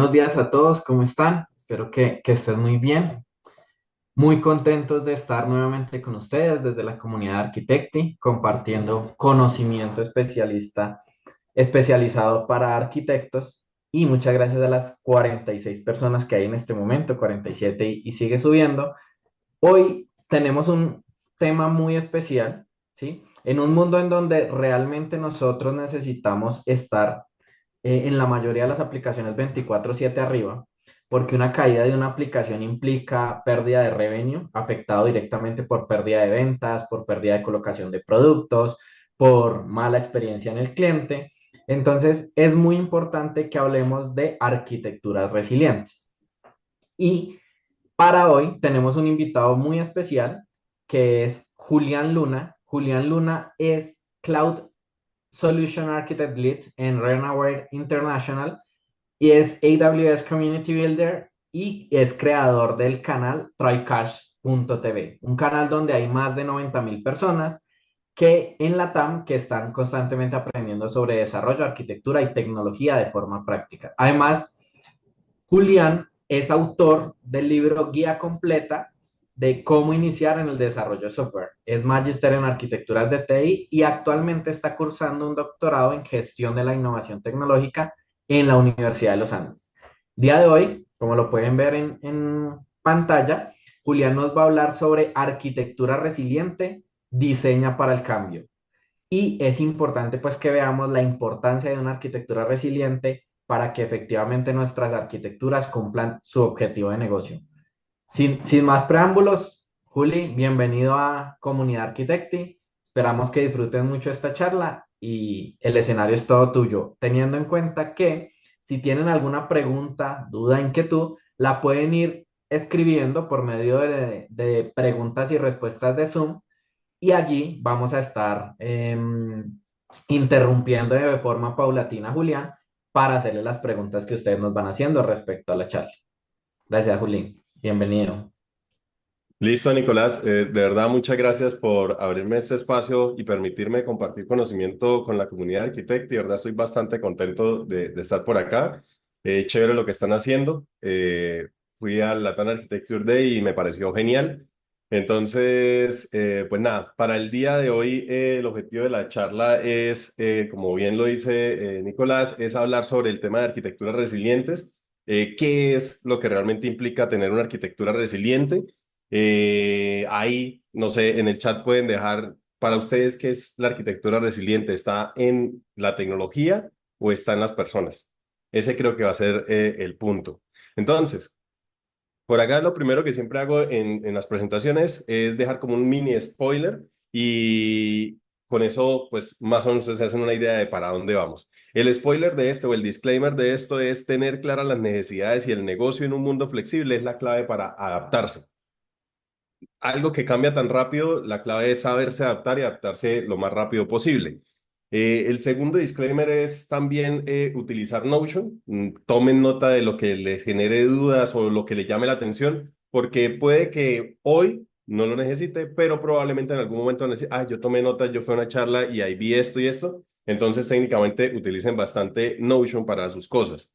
Buenos días a todos, ¿cómo están? Espero que estén muy bien. Muy contentos de estar nuevamente con ustedes desde la comunidad de Arquitecti, compartiendo conocimiento especializado para arquitectos. Y muchas gracias a las 46 personas que hay en este momento, 47 y sigue subiendo. Hoy tenemos un tema muy especial, ¿sí? En un mundo en donde realmente nosotros necesitamos estar en la mayoría de las aplicaciones 24/7 arriba, porque una caída de una aplicación implica pérdida de revenue, afectado directamente por pérdida de ventas, por pérdida de colocación de productos, por mala experiencia en el cliente. Entonces, es muy importante que hablemos de arquitecturas resilientes. Y para hoy tenemos un invitado muy especial que es Julián Luna. Julián Luna es Cloud Solution Architect Lead en Renaware International y es AWS Community Builder y es creador del canal TryCash.tv, un canal donde hay más de 90.000 personas que en la TAM que están constantemente aprendiendo sobre desarrollo, arquitectura y tecnología de forma práctica. Además, Julián es autor del libro Guía Completa de cómo iniciar en el desarrollo de software. Es magíster en arquitecturas de TI y actualmente está cursando un doctorado en gestión de la innovación tecnológica en la Universidad de los Andes. Día de hoy, como lo pueden ver en pantalla, Julián nos va a hablar sobre arquitectura resiliente, diseña para el cambio. Y es importante pues que veamos la importancia de una arquitectura resiliente para que efectivamente nuestras arquitecturas cumplan su objetivo de negocio. Sin más preámbulos, Juli, bienvenido a Comunidad Arquitecti. Esperamos que disfruten mucho esta charla y el escenario es todo tuyo, teniendo en cuenta que si tienen alguna pregunta, duda, inquietud, la pueden ir escribiendo por medio de preguntas y respuestas de Zoom y allí vamos a estar interrumpiendo de forma paulatina a Julián para hacerle las preguntas que ustedes nos van haciendo respecto a la charla. Gracias, Julián. Bienvenido. Listo, Nicolás. De verdad, muchas gracias por abrirme este espacio y permitirme compartir conocimiento con la comunidad de arquitectos. De verdad, estoy bastante contento de estar por acá. Chévere lo que están haciendo. Fui al Latin Architecture Day y me pareció genial. Entonces, pues nada, para el día de hoy, el objetivo de la charla es, como bien lo dice Nicolás, es hablar sobre el tema de arquitecturas resilientes. ¿Qué es lo que realmente implica tener una arquitectura resiliente? Ahí, no sé, en el chat pueden dejar para ustedes qué es la arquitectura resiliente. ¿Está en la tecnología o está en las personas? Ese creo que va a ser el punto. Entonces, por acá lo primero que siempre hago en las presentaciones es dejar como un mini spoiler y con eso, pues más o menos se hacen una idea de para dónde vamos. El spoiler de esto o el disclaimer de esto es tener claras las necesidades y el negocio en un mundo flexible es la clave para adaptarse. Algo que cambia tan rápido, la clave es saberse adaptar y adaptarse lo más rápido posible. El segundo disclaimer es también utilizar Notion. Tomen nota de lo que les genere dudas o lo que les llame la atención, porque puede que hoy no lo necesite, pero probablemente en algún momento necesite, yo tomé nota, yo fui a una charla y ahí vi esto y esto. Entonces técnicamente utilicen bastante Notion para sus cosas.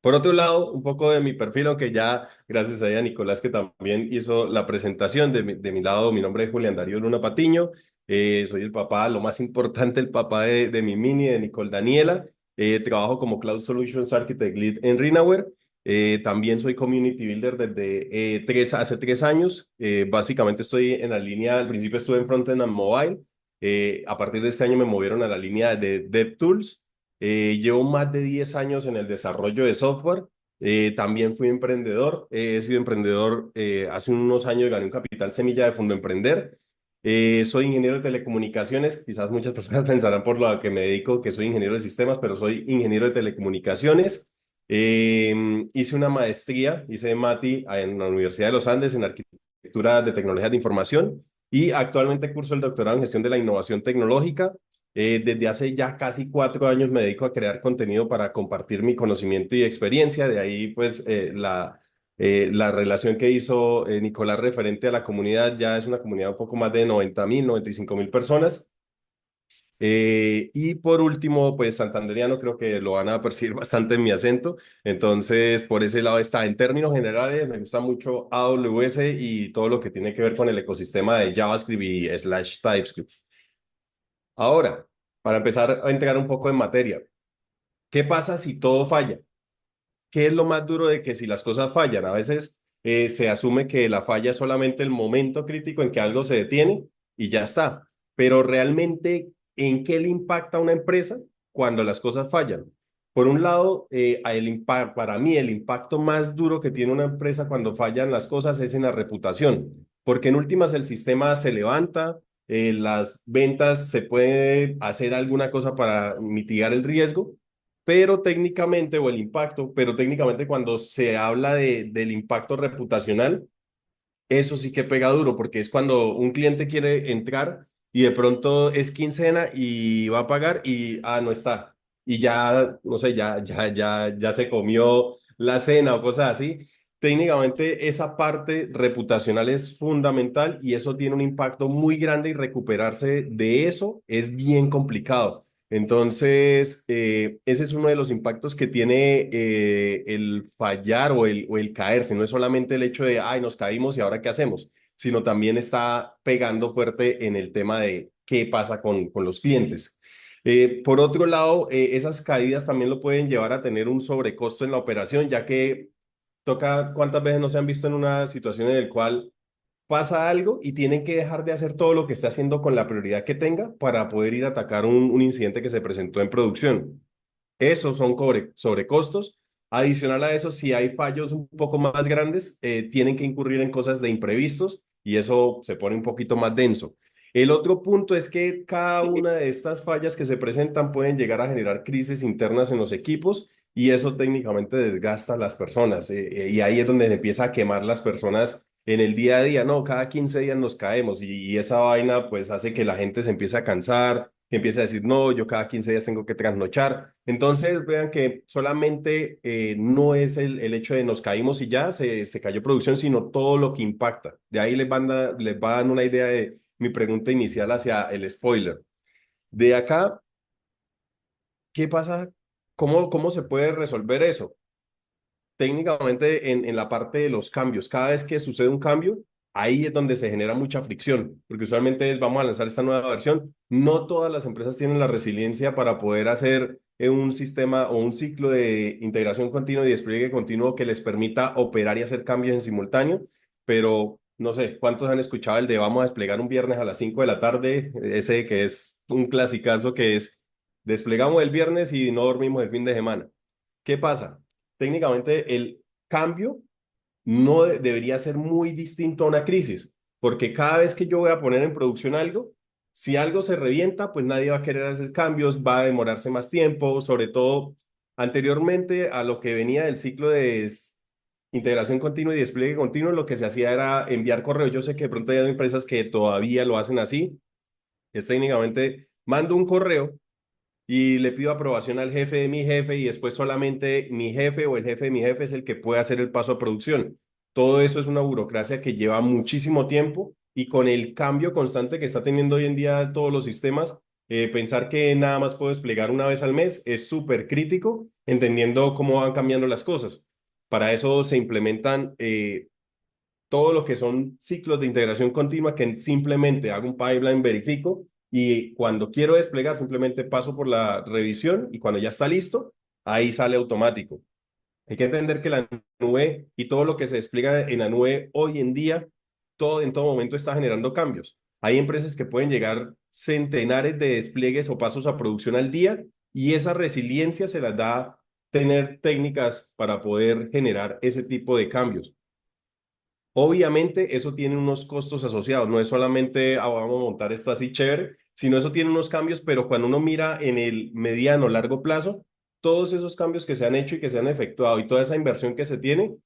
Por otro lado, un poco de mi perfil, aunque ya gracias a Nicolás que también hizo la presentación de mi lado, mi nombre es Julián Darío Luna Patiño, soy el papá, lo más importante, el papá de mi mini, de Nicole Daniela, trabajo como Cloud Solutions Architect Lead en Renaware, también soy Community Builder desde hace 3 años. Básicamente estoy en la línea, al principio estuve en Frontend and Mobile, a partir de este año me movieron a la línea de DevTools. Llevo más de 10 años en el desarrollo de software. También fui emprendedor. He sido emprendedor. Hace unos años gané un capital semilla de Fondo Emprender. Soy ingeniero de telecomunicaciones. Quizás muchas personas pensarán por lo que me dedico que soy ingeniero de sistemas, pero soy ingeniero de telecomunicaciones. Hice una maestría, hice MATI en la Universidad de los Andes en arquitectura de tecnologías de información y actualmente curso el doctorado en gestión de la innovación tecnológica. Desde hace ya casi 4 años me dedico a crear contenido para compartir mi conocimiento y experiencia. De ahí, pues, la relación que hizo Nicolás referente a la comunidad ya es una comunidad un poco más de 90.000, 95.000 personas. Y por último, pues santanderiano, creo que lo van a percibir bastante en mi acento. Entonces, por ese lado está. En términos generales, me gusta mucho AWS y todo lo que tiene que ver con el ecosistema de JavaScript y slash TypeScript. Ahora, para empezar a entrar un poco en materia, ¿qué pasa si todo falla? ¿Qué es lo más duro de que si las cosas fallan? A veces se asume que la falla es solamente el momento crítico en que algo se detiene y ya está. Pero realmente, ¿en qué le impacta a una empresa cuando las cosas fallan? Por un lado, para mí el impacto más duro que tiene una empresa cuando fallan las cosas es en la reputación, porque en últimas el sistema se levanta, las ventas se puede hacer alguna cosa para mitigar el riesgo, pero técnicamente, o el impacto, pero técnicamente cuando se habla del impacto reputacional, eso sí que pega duro, porque es cuando un cliente quiere entrar y de pronto es quincena y va a pagar y, no está. Y ya, no sé, ya se comió la cena o cosas así. Técnicamente esa parte reputacional es fundamental y eso tiene un impacto muy grande y recuperarse de eso es bien complicado. Entonces, ese es uno de los impactos que tiene el fallar o el caerse. No es solamente el hecho de, ay, nos caímos y ahora qué hacemos, sino también está pegando fuerte en el tema de qué pasa con los clientes. Por otro lado, esas caídas también lo pueden llevar a tener un sobrecosto en la operación, ya que toca, ¿cuántas veces no se han visto en una situación en la cual pasa algo y tienen que dejar de hacer todo lo que esté haciendo con la prioridad que tenga para poder ir a atacar un incidente que se presentó en producción? Esos son sobrecostos. Adicional a eso, si hay fallos un poco más grandes, tienen que incurrir en cosas de imprevistos y eso se pone un poquito más denso. El otro punto es que cada una de estas fallas que se presentan pueden llegar a generar crisis internas en los equipos y eso técnicamente desgasta a las personas. Y ahí es donde se empieza a quemar las personas en el día a día. No, cada 15 días nos caemos y esa vaina pues hace que la gente se empiece a cansar, que empiece a decir, no, yo cada 15 días tengo que trasnochar. Entonces, vean que solamente no es el hecho de nos caímos y ya se cayó producción, sino todo lo que impacta. De ahí les va dando una idea de mi pregunta inicial hacia el spoiler. De acá, ¿qué pasa? ¿Cómo se puede resolver eso? Técnicamente en la parte de los cambios. Cada vez que sucede un cambio, ahí es donde se genera mucha fricción, porque usualmente es, vamos a lanzar esta nueva versión. No todas las empresas tienen la resiliencia para poder hacer un sistema o un ciclo de integración continua y despliegue continuo que les permita operar y hacer cambios en simultáneo, pero no sé, ¿cuántos han escuchado el de vamos a desplegar un viernes a las 5 de la tarde? Ese que es un clasicazo que es desplegamos el viernes y no dormimos el fin de semana. ¿Qué pasa? Técnicamente el cambio no debería ser muy distinto a una crisis, porque cada vez que yo voy a poner en producción algo, si algo se revienta, pues nadie va a querer hacer cambios, va a demorarse más tiempo, sobre todo anteriormente a lo que venía del ciclo de integración continua y despliegue continuo, lo que se hacía era enviar correo. Yo sé que de pronto hay empresas que todavía lo hacen así, es técnicamente mando un correo y le pido aprobación al jefe de mi jefe y después solamente mi jefe o el jefe de mi jefe es el que puede hacer el paso a producción. Todo eso es una burocracia que lleva muchísimo tiempo y con el cambio constante que está teniendo hoy en día todos los sistemas, pensar que nada más puedo desplegar una vez al mes es súper crítico, entendiendo cómo van cambiando las cosas. Para eso se implementan todo lo que son ciclos de integración continua que simplemente hago un pipeline, verifico y cuando quiero desplegar simplemente paso por la revisión y cuando ya está listo, ahí sale automático. Hay que entender que la nube y todo lo que se despliega en la nube hoy en día, todo en todo momento está generando cambios. Hay empresas que pueden llegar centenares de despliegues o pasos a producción al día y esa resiliencia se las da tener técnicas para poder generar ese tipo de cambios. Obviamente eso tiene unos costos asociados, no es solamente vamos a montar esto así chévere, sino eso tiene unos cambios, pero cuando uno mira en el mediano o largo plazo, todos esos cambios que se han hecho y que se han efectuado y toda esa inversión que se tiene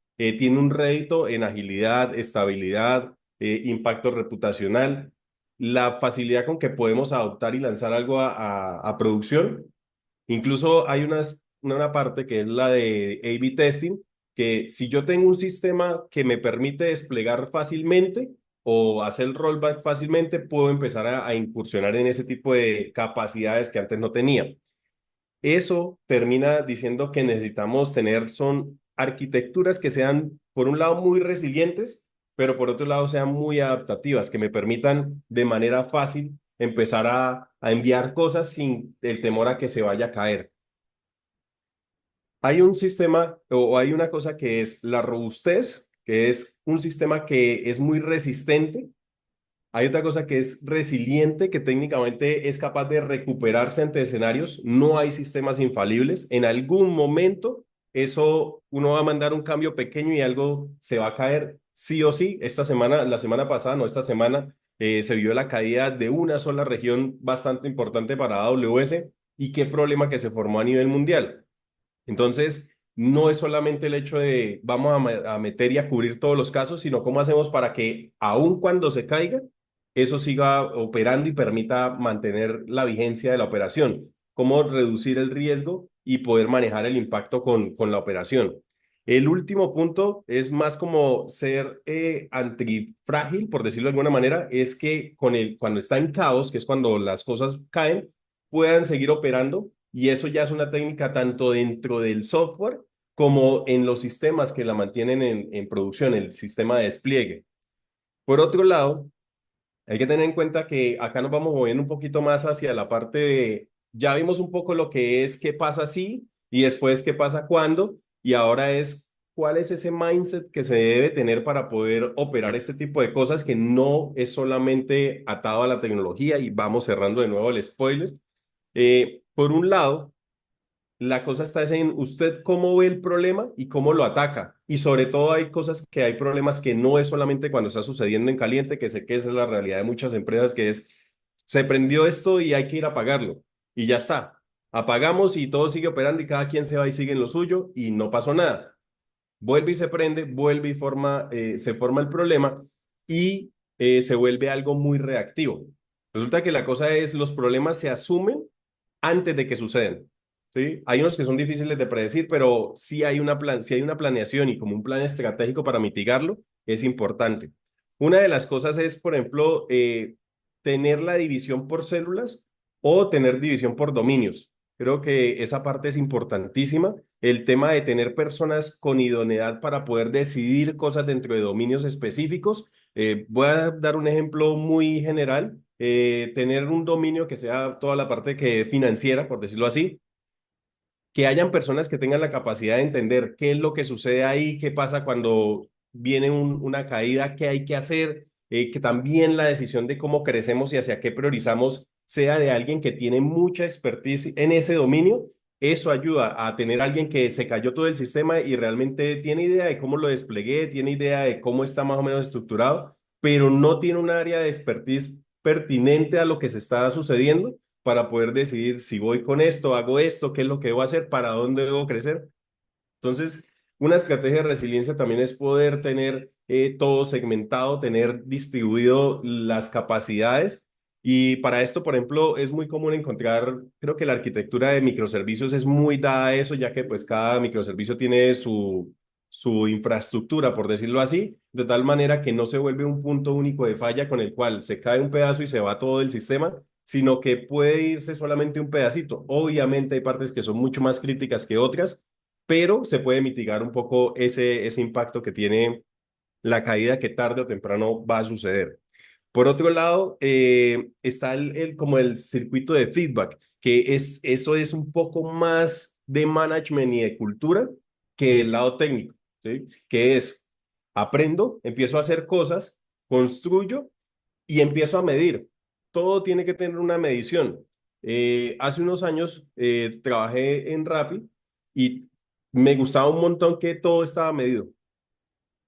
un rédito en agilidad, estabilidad, impacto reputacional, la facilidad con que podemos adoptar y lanzar algo a producción. Incluso hay una parte que es la de A/B testing, que si yo tengo un sistema que me permite desplegar fácilmente, o hacer el rollback fácilmente, puedo empezar a incursionar en ese tipo de capacidades que antes no tenía. Eso termina diciendo que necesitamos tener son arquitecturas que sean, por un lado, muy resilientes, pero por otro lado sean muy adaptativas, que me permitan de manera fácil empezar a enviar cosas sin el temor a que se vaya a caer. Hay un sistema o hay una cosa que es la robustez, que es un sistema que es muy resistente. Hay otra cosa que es resiliente, que técnicamente es capaz de recuperarse ante escenarios. No hay sistemas infalibles. En algún momento, eso uno va a mandar un cambio pequeño y algo se va a caer sí o sí. Esta semana, la semana pasada, no esta semana, se vio la caída de una sola región bastante importante para AWS y qué problema que se formó a nivel mundial. Entonces, no es solamente el hecho de vamos a meter y a cubrir todos los casos, sino cómo hacemos para que aun cuando se caiga, eso siga operando y permita mantener la vigencia de la operación. Cómo reducir el riesgo y poder manejar el impacto con la operación. El último punto es más como ser antifrágil, por decirlo de alguna manera, es que cuando está en caos, que es cuando las cosas caen, puedan seguir operando y eso ya es una técnica tanto dentro del software como en los sistemas que la mantienen en producción, el sistema de despliegue. Por otro lado, hay que tener en cuenta que acá nos vamos moviendo un poquito más hacia la parte de, ya vimos un poco lo que es qué pasa si y después qué pasa cuándo, y ahora es cuál es ese mindset que se debe tener para poder operar este tipo de cosas que no es solamente atado a la tecnología, y vamos cerrando de nuevo el spoiler. Por un lado, la cosa está es en usted cómo ve el problema y cómo lo ataca. Y sobre todo hay cosas que hay problemas que no es solamente cuando está sucediendo en caliente, que sé que esa es la realidad de muchas empresas, que es, se prendió esto y hay que ir a apagarlo. Y ya está. Apagamos y todo sigue operando y cada quien se va y sigue en lo suyo y no pasó nada. Vuelve y se prende, vuelve y se forma el problema y se vuelve algo muy reactivo. Resulta que la cosa es, los problemas se asumen antes de que suceden. ¿Sí? Hay unos que son difíciles de predecir, pero sí hay una planeación y como un plan estratégico para mitigarlo, es importante. Una de las cosas es, por ejemplo, tener la división por células o tener división por dominios. Creo que esa parte es importantísima. El tema de tener personas con idoneidad para poder decidir cosas dentro de dominios específicos. Voy a dar un ejemplo muy general. Tener un dominio que sea toda la parte que financiera, por decirlo así, que hayan personas que tengan la capacidad de entender qué es lo que sucede ahí, qué pasa cuando viene una caída, qué hay que hacer, que también la decisión de cómo crecemos y hacia qué priorizamos sea de alguien que tiene mucha expertise en ese dominio. Eso ayuda a tener alguien que se cayó todo el sistema y realmente tiene idea de cómo lo desplegué, tiene idea de cómo está más o menos estructurado, pero no tiene un área de expertise pertinente a lo que se está sucediendo para poder decidir si voy con esto, hago esto, qué es lo que debo hacer, para dónde debo crecer. Entonces, una estrategia de resiliencia también es poder tener todo segmentado, tener distribuido las capacidades. Y para esto, por ejemplo, es muy común encontrar, creo que la arquitectura de microservicios es muy dada a eso, ya que pues cada microservicio tiene su infraestructura, por decirlo así, de tal manera que no se vuelve un punto único de falla con el cual se cae un pedazo y se va todo el sistema, sino que puede irse solamente un pedacito. Obviamente hay partes que son mucho más críticas que otras, pero se puede mitigar un poco ese impacto que tiene la caída que tarde o temprano va a suceder. Por otro lado, está como el circuito de feedback, que eso es un poco más de management y de cultura que el lado técnico, ¿sí? Que es, aprendo, empiezo a hacer cosas, construyo y empiezo a medir. Todo tiene que tener una medición. Hace unos años trabajé en Rappi y me gustaba un montón que todo estaba medido.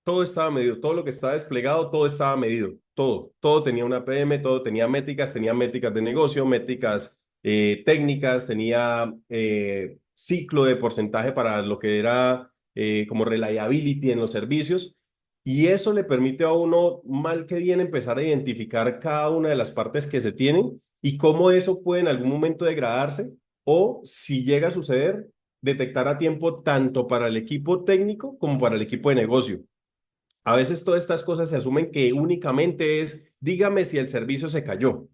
Todo estaba medido, todo lo que estaba desplegado, todo estaba medido, todo tenía una PM, todo tenía métricas de negocio, métricas técnicas, tenía ciclo de porcentaje para lo que era como reliability en los servicios, y eso le permite a uno, mal que bien, empezar a identificar cada una de las partes que se tienen y cómo eso puede en algún momento degradarse, o si llega a suceder, detectar a tiempo tanto para el equipo técnico como para el equipo de negocio. A veces todas estas cosas se asumen que únicamente es, dígame si el servicio se cayó.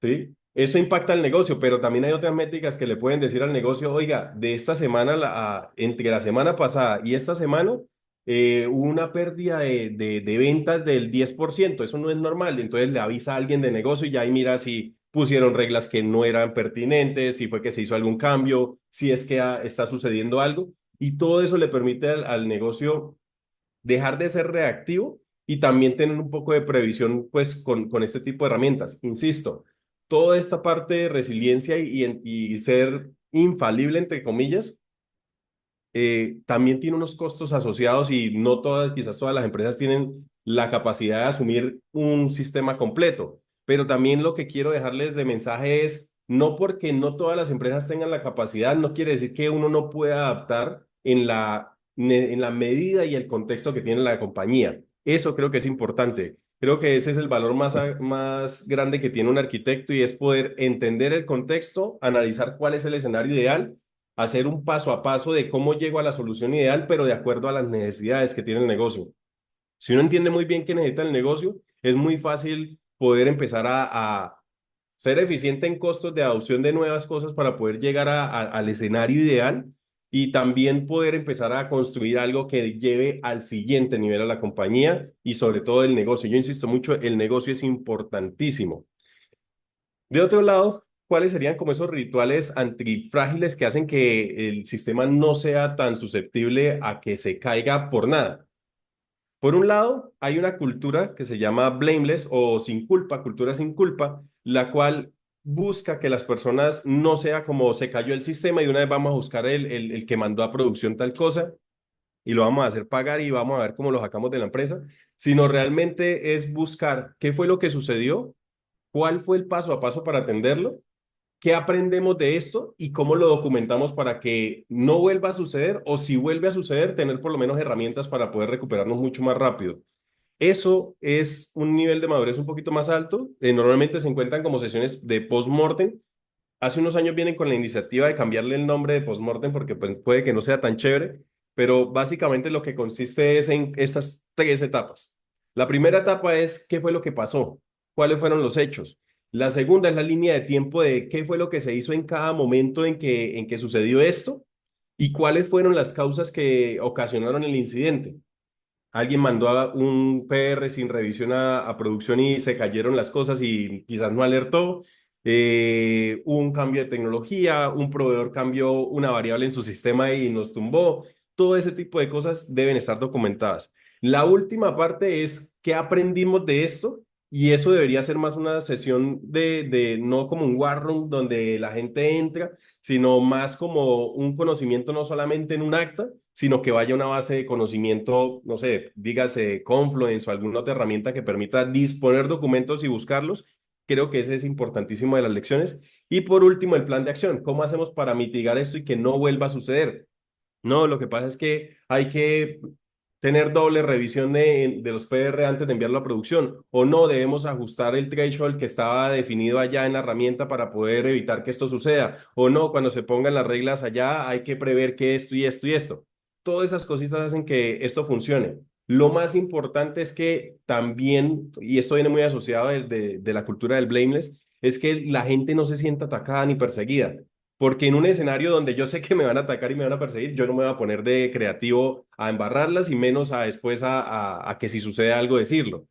¿Sí? Eso impacta al negocio, pero también hay otras métricas que le pueden decir al negocio, oiga, de esta semana, entre la semana pasada y esta semana, hubo una pérdida de ventas del 10%. Eso no es normal. Entonces le avisa a alguien de negocio y ya ahí mira si pusieron reglas que no eran pertinentes, si fue que se hizo algún cambio, si es que está sucediendo algo. Y todo eso le permite al negocio dejar de ser reactivo y también tener un poco de previsión pues con este tipo de herramientas. Insisto, toda esta parte de resiliencia y ser infalible, entre comillas, también tiene unos costos asociados y no todas, quizás todas las empresas tienen la capacidad de asumir un sistema completo. Pero también lo que quiero dejarles de mensaje es, no porque no todas las empresas tengan la capacidad, no quiere decir que uno no pueda adaptar en la medida y el contexto que tiene la compañía. Eso creo que es importante. Creo que ese es el valor más grande que tiene un arquitecto y es poder entender el contexto, analizar cuál es el escenario ideal, hacer un paso a paso de cómo llego a la solución ideal, pero de acuerdo a las necesidades que tiene el negocio. Si uno entiende muy bien qué necesita el negocio, es muy fácil poder empezar a ser eficiente en costos de adopción de nuevas cosas para poder llegar al escenario ideal y también poder empezar a construir algo que lleve al siguiente nivel a la compañía y sobre todo el negocio. Yo insisto mucho, el negocio es importantísimo. De otro lado, ¿cuáles serían como esos rituales antifrágiles que hacen que el sistema no sea tan susceptible a que se caiga por nada? Por un lado, hay una cultura que se llama blameless o sin culpa, cultura sin culpa, la cual busca que las personas no sea como se cayó el sistema y de una vez vamos a buscar el que mandó a producción tal cosa y lo vamos a hacer pagar y vamos a ver cómo lo sacamos de la empresa, sino realmente es buscar qué fue lo que sucedió, cuál fue el paso a paso para atenderlo, qué aprendemos de esto y cómo lo documentamos para que no vuelva a suceder o si vuelve a suceder, tener por lo menos herramientas para poder recuperarnos mucho más rápido. Eso es un nivel de madurez un poquito más alto. Normalmente se encuentran como sesiones de post-mortem. Hace unos años vienen con la iniciativa de cambiarle el nombre de post-mortem porque pues, puede que no sea tan chévere, pero básicamente lo que consiste es en estas tres etapas. La primera etapa es qué fue lo que pasó, cuáles fueron los hechos. La segunda es la línea de tiempo de qué fue lo que se hizo en cada momento en que sucedió esto y cuáles fueron las causas que ocasionaron el incidente. Alguien mandó a un PR sin revisión a producción y se cayeron las cosas y quizás no alertó. Hubo un cambio de tecnología, un proveedor cambió una variable en su sistema y nos tumbó. Todo ese tipo de cosas deben estar documentadas. La última parte es qué aprendimos de esto y eso debería ser más una sesión de no como un war room donde la gente entra, sino más como un conocimiento no solamente en un acta, sino que vaya a una base de conocimiento, no sé, dígase Confluence o alguna otra herramienta que permita disponer documentos y buscarlos. Creo que ese es importantísimo de las lecciones. Y por último, el plan de acción. ¿Cómo hacemos para mitigar esto y que no vuelva a suceder? No, lo que pasa es que hay que tener doble revisión de los PR antes de enviarlo a producción, o no debemos ajustar el threshold que estaba definido allá en la herramienta para poder evitar que esto suceda, o no, cuando se pongan las reglas allá hay que prever que esto y esto y esto. Todas esas cositas hacen que esto funcione. Lo más importante es que también, y esto viene muy asociado de la cultura del blameless, es que la gente no se sienta atacada ni perseguida. Porque en un escenario donde yo sé que me van a atacar y me van a perseguir, yo no me voy a poner de creativo a embarrarlas y menos a después a que si sucede algo decirlo.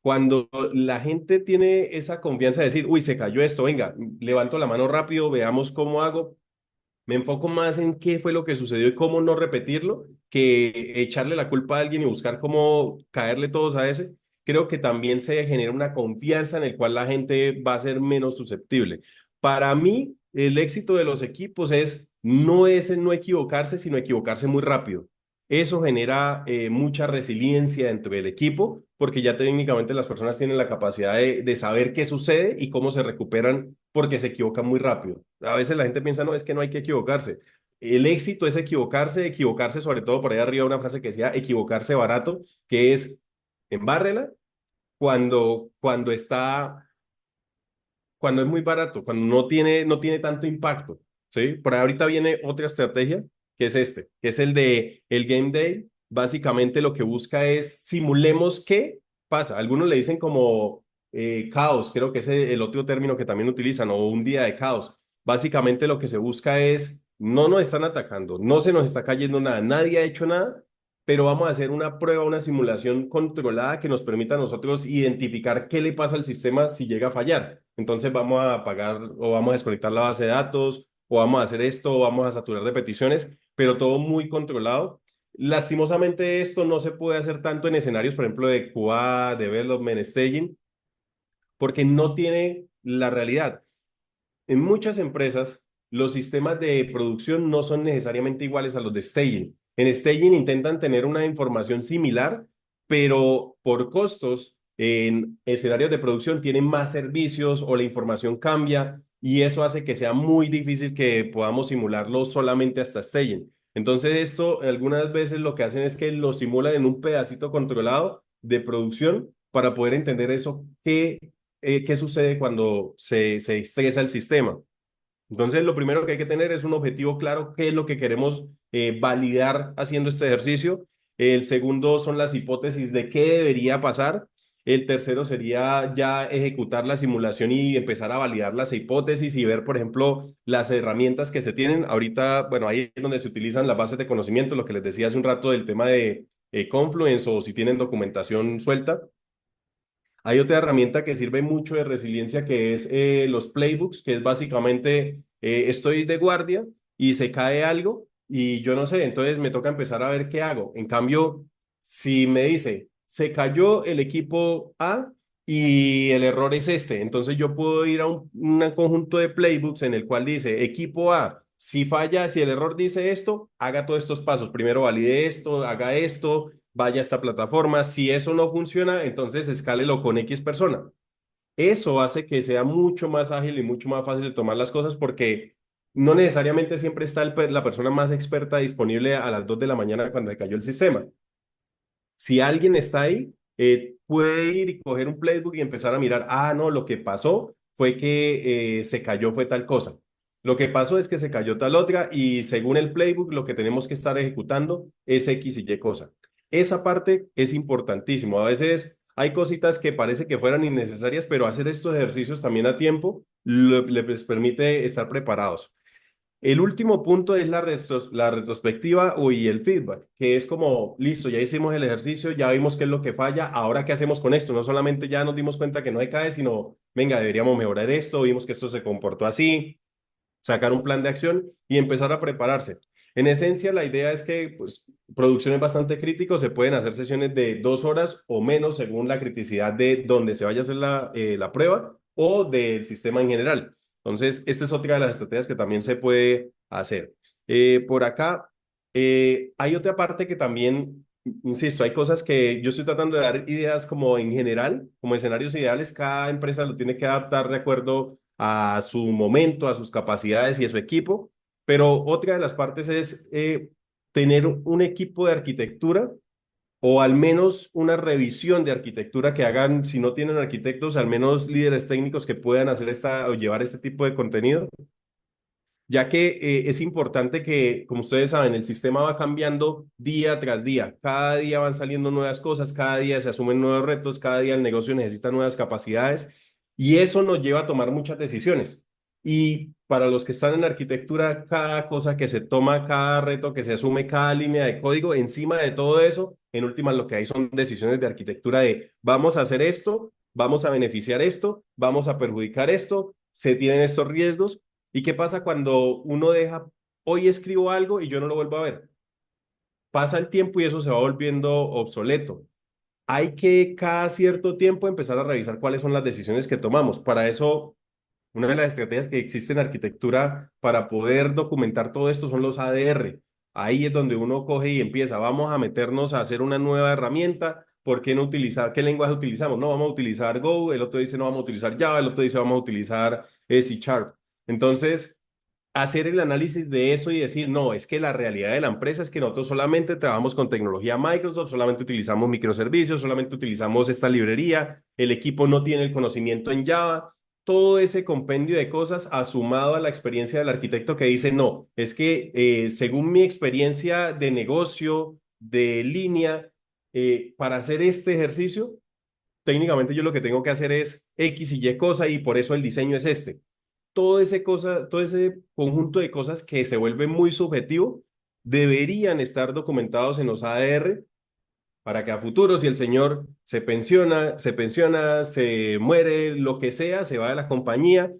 Cuando la gente tiene esa confianza de decir, uy, se cayó esto, venga, levanto la mano rápido, veamos cómo hago, me enfoco más en qué fue lo que sucedió y cómo no repetirlo, que echarle la culpa a alguien y buscar cómo caerle todos a ese. Creo que también se genera una confianza en el cual la gente va a ser menos susceptible. Para mí, el éxito de los equipos no es el no equivocarse, sino equivocarse muy rápido. Eso genera mucha resiliencia dentro del equipo, porque ya técnicamente las personas tienen la capacidad de saber qué sucede y cómo se recuperan porque se equivocan muy rápido. A veces la gente piensa, no, es que no hay que equivocarse. El éxito es equivocarse, equivocarse sobre todo por ahí arriba una frase que decía, equivocarse barato, que es embárrela cuando es muy barato, cuando no tiene tanto impacto, ¿sí? Por ahí ahorita viene otra estrategia, que es que es el de el Game Day, básicamente lo que busca es simulemos qué pasa. Algunos le dicen como caos, creo que es el otro término que también utilizan, o un día de caos. Básicamente lo que se busca es, no nos están atacando, no se nos está cayendo nada, nadie ha hecho nada, pero vamos a hacer una prueba, una simulación controlada que nos permita a nosotros identificar qué le pasa al sistema si llega a fallar. Entonces vamos a apagar o vamos a desconectar la base de datos, o vamos a hacer esto, o vamos a saturar de peticiones, pero todo muy controlado. Lastimosamente esto no se puede hacer tanto en escenarios, por ejemplo, de QA, Development, Staging, porque no tiene la realidad. En muchas empresas, los sistemas de producción no son necesariamente iguales a los de staging. En staging intentan tener una información similar, pero por costos, en escenarios de producción tienen más servicios o la información cambia y eso hace que sea muy difícil que podamos simularlo solamente hasta staging. Entonces, esto algunas veces lo que hacen es que lo simulan en un pedacito controlado de producción para poder entender eso, qué sucede cuando se estresa el sistema. Entonces, lo primero que hay que tener es un objetivo claro, qué es lo que queremos validar haciendo este ejercicio. El segundo son las hipótesis de qué debería pasar. El tercero sería ya ejecutar la simulación y empezar a validar las hipótesis y ver, por ejemplo, las herramientas que se tienen. Ahorita, bueno, ahí es donde se utilizan las bases de conocimiento, lo que les decía hace un rato del tema de Confluence o si tienen documentación suelta. Hay otra herramienta que sirve mucho de resiliencia que es los playbooks, que es básicamente estoy de guardia y se cae algo y yo no sé, entonces me toca empezar a ver qué hago. En cambio, si me dice, se cayó el equipo A y el error es este, entonces yo puedo ir a un conjunto de playbooks en el cual dice, equipo A, si falla, si el error dice esto, haga todos estos pasos. Primero valide esto, haga esto, vaya a esta plataforma. Si eso no funciona, entonces escálelo con X persona. Eso hace que sea mucho más ágil y mucho más fácil de tomar las cosas porque no necesariamente siempre está la persona más experta disponible a las 2 de la mañana cuando se cayó el sistema. Si alguien está ahí, puede ir y coger un playbook y empezar a mirar, ah, no, lo que pasó fue que se cayó fue tal cosa. Lo que pasó es que se cayó tal otra y según el playbook lo que tenemos que estar ejecutando es X y Y cosa. Esa parte es importantísimo. A veces hay cositas que parece que fueran innecesarias, pero hacer estos ejercicios también a tiempo les permite estar preparados. El último punto es la retrospectiva y el feedback, que es como, listo, ya hicimos el ejercicio, ya vimos qué es lo que falla, ahora qué hacemos con esto. No solamente ya nos dimos cuenta que no hay cae, sino, venga, deberíamos mejorar esto, vimos que esto se comportó así, sacar un plan de acción y empezar a prepararse. En esencia, la idea es que, pues, producción es bastante crítico, se pueden hacer sesiones de 2 horas o menos según la criticidad de donde se vaya a hacer la prueba o del sistema en general. Entonces, esta es otra de las estrategias que también se puede hacer. Por acá, hay otra parte que también, insisto, hay cosas que yo estoy tratando de dar ideas como en general, como escenarios ideales, cada empresa lo tiene que adaptar de acuerdo a su momento, a sus capacidades y a su equipo, pero otra de las partes es tener un equipo de arquitectura o al menos una revisión de arquitectura que hagan, si no tienen arquitectos, al menos líderes técnicos que puedan hacer esta o llevar este tipo de contenido, ya que es importante que, como ustedes saben, el sistema va cambiando día tras día. Cada día van saliendo nuevas cosas, cada día se asumen nuevos retos, cada día el negocio necesita nuevas capacidades y eso nos lleva a tomar muchas decisiones. Y para los que están en arquitectura, cada cosa que se toma, cada reto que se asume, cada línea de código, encima de todo eso, en últimas lo que hay son decisiones de arquitectura de vamos a hacer esto, vamos a beneficiar esto, vamos a perjudicar esto, se tienen estos riesgos. ¿Y qué pasa cuando uno deja, hoy escribo algo y yo no lo vuelvo a ver? Pasa el tiempo y eso se va volviendo obsoleto. Hay que cada cierto tiempo empezar a revisar cuáles son las decisiones que tomamos. Para eso, una de las estrategias que existe en arquitectura para poder documentar todo esto son los ADR. Ahí es donde uno coge y empieza, vamos a meternos a hacer una nueva herramienta. ¿Por qué no utilizar? ¿Qué lenguaje utilizamos? No, vamos a utilizar Go, el otro dice no vamos a utilizar Java, el otro dice vamos a utilizar C Sharp. Entonces, hacer el análisis de eso y decir, no, es que la realidad de la empresa es que nosotros solamente trabajamos con tecnología Microsoft, solamente utilizamos microservicios, solamente utilizamos esta librería, el equipo no tiene el conocimiento en Java, todo ese compendio de cosas sumado a la experiencia del arquitecto que dice, no, es que según mi experiencia de negocio, de línea para hacer este ejercicio, técnicamente yo lo que tengo que hacer es X y Y cosa y por eso el diseño es este. Todo ese conjunto de cosas que se vuelve muy subjetivo deberían estar documentados en los ADR para que a futuro, si el señor se muere, lo que sea, se va de la compañía,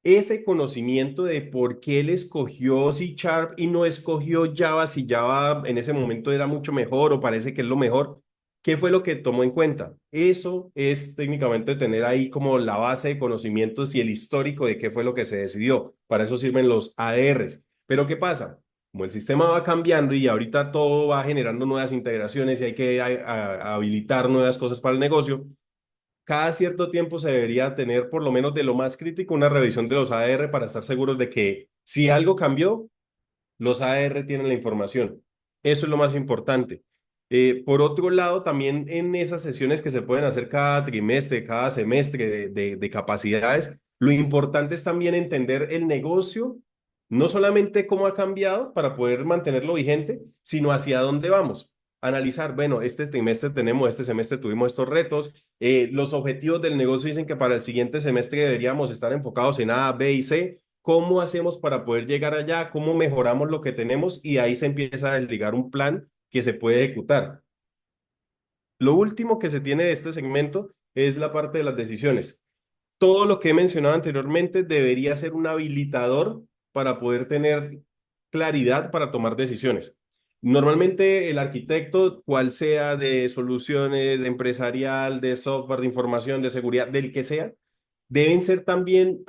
ese conocimiento de por qué él escogió C Sharp y no escogió Java, si Java en ese momento era mucho mejor o parece que es lo mejor, ¿qué fue lo que tomó en cuenta? Eso es técnicamente tener ahí como la base de conocimientos y el histórico de qué fue lo que se decidió. Para eso sirven los ADRs. Pero ¿qué pasa? Como el sistema va cambiando y ahorita todo va generando nuevas integraciones y hay que habilitar nuevas cosas para el negocio, cada cierto tiempo se debería tener, por lo menos de lo más crítico, una revisión de los AR para estar seguros de que si algo cambió, los AR tienen la información. Eso es lo más importante. Por otro lado, también en esas sesiones que se pueden hacer cada trimestre, cada semestre de capacidades, lo importante es también entender el negocio, no solamente cómo ha cambiado para poder mantenerlo vigente, sino hacia dónde vamos. Analizar, bueno, este trimestre tenemos, este semestre tuvimos estos retos, los objetivos del negocio dicen que para el siguiente semestre deberíamos estar enfocados en A, B y C. ¿Cómo hacemos para poder llegar allá? ¿Cómo mejoramos lo que tenemos? Y ahí se empieza a desligar un plan que se puede ejecutar. Lo último que se tiene de este segmento es la parte de las decisiones. Todo lo que he mencionado anteriormente debería ser un habilitador para poder tener claridad para tomar decisiones. Normalmente el arquitecto, cual sea de soluciones, de empresarial, de software, de información, de seguridad, del que sea, deben ser también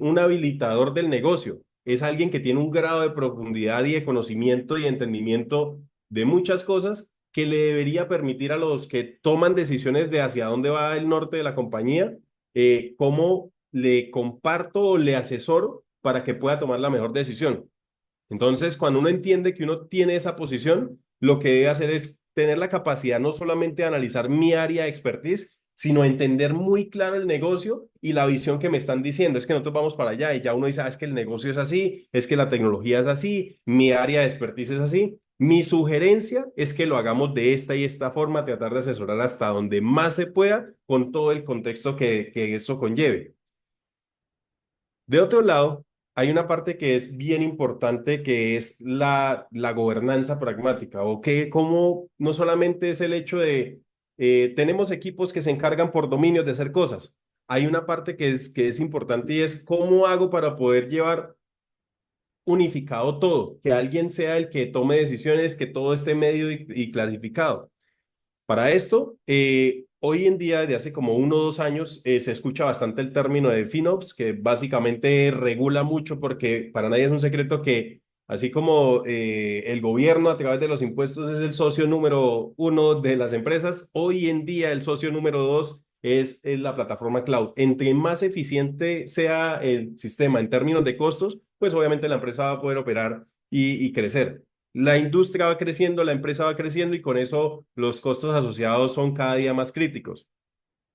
un habilitador del negocio. Es alguien que tiene un grado de profundidad y de conocimiento y entendimiento de muchas cosas que le debería permitir a los que toman decisiones de hacia dónde va el norte de la compañía, cómo le comparto o le asesoro para que pueda tomar la mejor decisión. Entonces, cuando uno entiende que uno tiene esa posición, lo que debe hacer es tener la capacidad no solamente de analizar mi área de expertise, sino entender muy claro el negocio y la visión que me están diciendo. Es que nosotros vamos para allá y ya uno dice, es que el negocio es así, es que la tecnología es así, mi área de expertise es así. Mi sugerencia es que lo hagamos de esta y esta forma, tratar de asesorar hasta donde más se pueda con todo el contexto que eso conlleve. De otro lado, hay una parte que es bien importante, que es la gobernanza pragmática, o que como no solamente es el hecho de, tenemos equipos que se encargan por dominios de hacer cosas, hay una parte que es importante y es cómo hago para poder llevar unificado todo, que alguien sea el que tome decisiones, que todo esté medio y clasificado. Para esto, hoy en día, de hace como 1 o 2 años, se escucha bastante el término de FinOps, que básicamente regula mucho porque para nadie es un secreto que, así como el gobierno a través de los impuestos es el socio número uno de las empresas, hoy en día el socio número dos es la plataforma cloud. Entre más eficiente sea el sistema en términos de costos, pues obviamente la empresa va a poder operar y crecer. La industria va creciendo, la empresa va creciendo y con eso los costos asociados son cada día más críticos.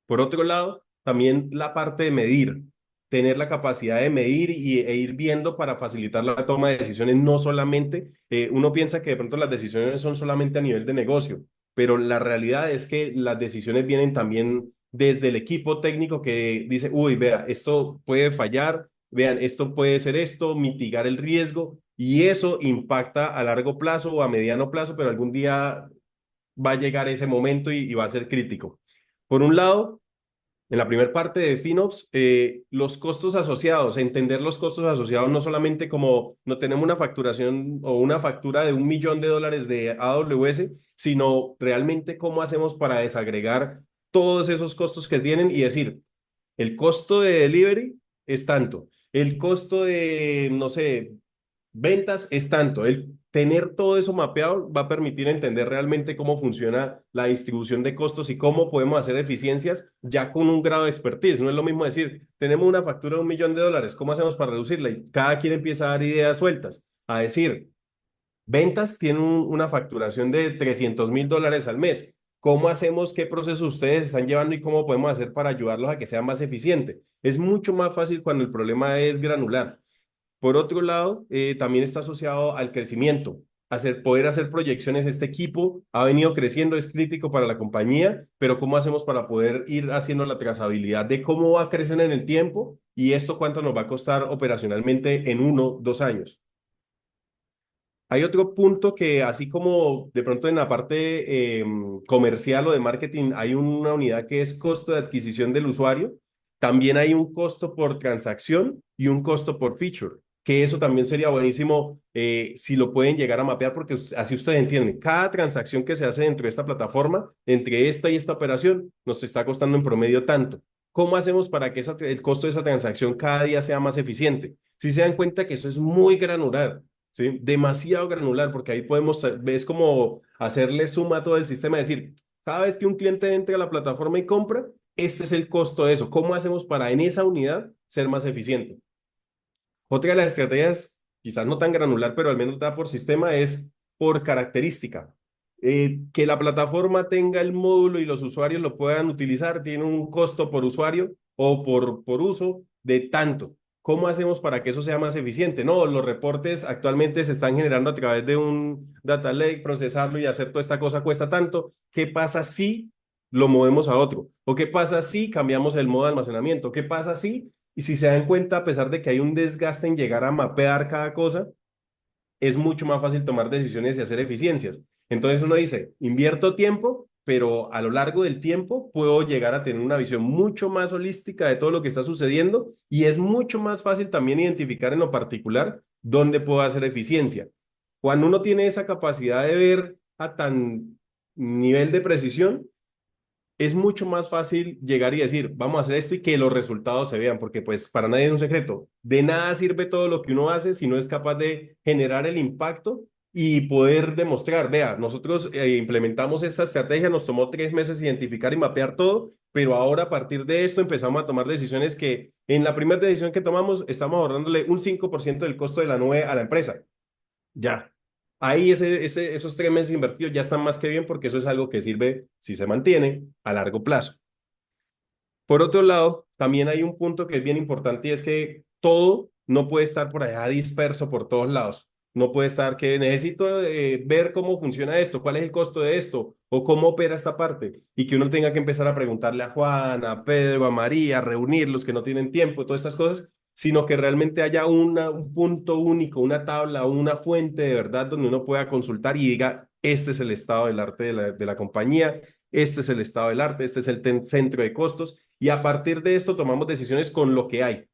Por otro lado, también la parte de medir, tener la capacidad de medir e ir viendo para facilitar la toma de decisiones, no solamente, uno piensa que de pronto las decisiones son solamente a nivel de negocio, pero la realidad es que las decisiones vienen también desde el equipo técnico que dice, uy, vea, esto puede fallar, vean, esto puede ser esto, mitigar el riesgo, y eso impacta a largo plazo o a mediano plazo, pero algún día va a llegar ese momento y va a ser crítico. Por un lado, en la primera parte de FinOps, los costos asociados, entender los costos asociados no solamente como no tenemos una facturación o una factura de $1 millón de AWS, sino realmente cómo hacemos para desagregar todos esos costos que tienen y decir, el costo de delivery es tanto, el costo de, no sé, ventas es tanto. El tener todo eso mapeado va a permitir entender realmente cómo funciona la distribución de costos y cómo podemos hacer eficiencias ya con un grado de expertise. No es lo mismo decir, tenemos una factura de $1 millón, ¿cómo hacemos para reducirla? Y cada quien empieza a dar ideas sueltas, a decir, ventas tienen una facturación de $300,000 al mes. ¿Cómo hacemos? ¿Qué procesos ustedes están llevando y cómo podemos hacer para ayudarlos a que sea más eficiente? Es mucho más fácil cuando el problema es granular. Por otro lado, también está asociado al crecimiento. poder hacer proyecciones. Este equipo ha venido creciendo, es crítico para la compañía, pero ¿cómo hacemos para poder ir haciendo la trazabilidad de cómo va a crecer en el tiempo y esto cuánto nos va a costar operacionalmente en 1, 2 años? Hay otro punto que, así como de pronto en la parte comercial o de marketing hay una unidad que es costo de adquisición del usuario, también hay un costo por transacción y un costo por feature, que eso también sería buenísimo si lo pueden llegar a mapear, porque así ustedes entienden, cada transacción que se hace dentro de esta plataforma, entre esta y esta operación, nos está costando en promedio tanto. ¿Cómo hacemos para que el costo de esa transacción cada día sea más eficiente? Si se dan cuenta que eso es muy granular. ¿Sí? Demasiado granular, porque ahí podemos, es como hacerle suma a todo el sistema, decir, cada vez que un cliente entra a la plataforma y compra, este es el costo de eso. ¿Cómo hacemos para en esa unidad ser más eficiente? Otra de las estrategias, quizás no tan granular, pero al menos da por sistema, es por característica. Que la plataforma tenga el módulo y los usuarios lo puedan utilizar, tiene un costo por usuario o por uso de tanto. ¿Cómo hacemos para que eso sea más eficiente? No, los reportes actualmente se están generando a través de un data lake, procesarlo y hacer toda esta cosa cuesta tanto. ¿Qué pasa si lo movemos a otro? ¿O qué pasa si cambiamos el modo de almacenamiento? ¿Qué pasa si y si se dan cuenta, a pesar de que hay un desgaste en llegar a mapear cada cosa, es mucho más fácil tomar decisiones y hacer eficiencias? Entonces uno dice, invierto tiempo, pero a lo largo del tiempo puedo llegar a tener una visión mucho más holística de todo lo que está sucediendo y es mucho más fácil también identificar en lo particular dónde puedo hacer eficiencia. Cuando uno tiene esa capacidad de ver a tan nivel de precisión, es mucho más fácil llegar y decir, vamos a hacer esto y que los resultados se vean, porque pues para nadie es un secreto. De nada sirve todo lo que uno hace si no es capaz de generar el impacto y poder demostrar, vea, nosotros implementamos esta estrategia, nos tomó 3 meses identificar y mapear todo, pero ahora a partir de esto empezamos a tomar decisiones que en la primera decisión que tomamos estamos ahorrándole un 5% del costo de la nube a la empresa. Ya. Ahí esos 3 meses invertidos ya están más que bien porque eso es algo que sirve, si se mantiene, a largo plazo. Por otro lado, también hay un punto que es bien importante y es que todo no puede estar por allá disperso por todos lados. No puede estar que necesito ver cómo funciona esto, cuál es el costo de esto o cómo opera esta parte y que uno tenga que empezar a preguntarle a Juan, a Pedro, a María, reunir los que no tienen tiempo, todas estas cosas, sino que realmente haya un punto único, una tabla, una fuente de verdad donde uno pueda consultar y diga, este es el estado del arte de la compañía, este es el estado del arte, este es el centro de costos y a partir de esto tomamos decisiones con lo que hay.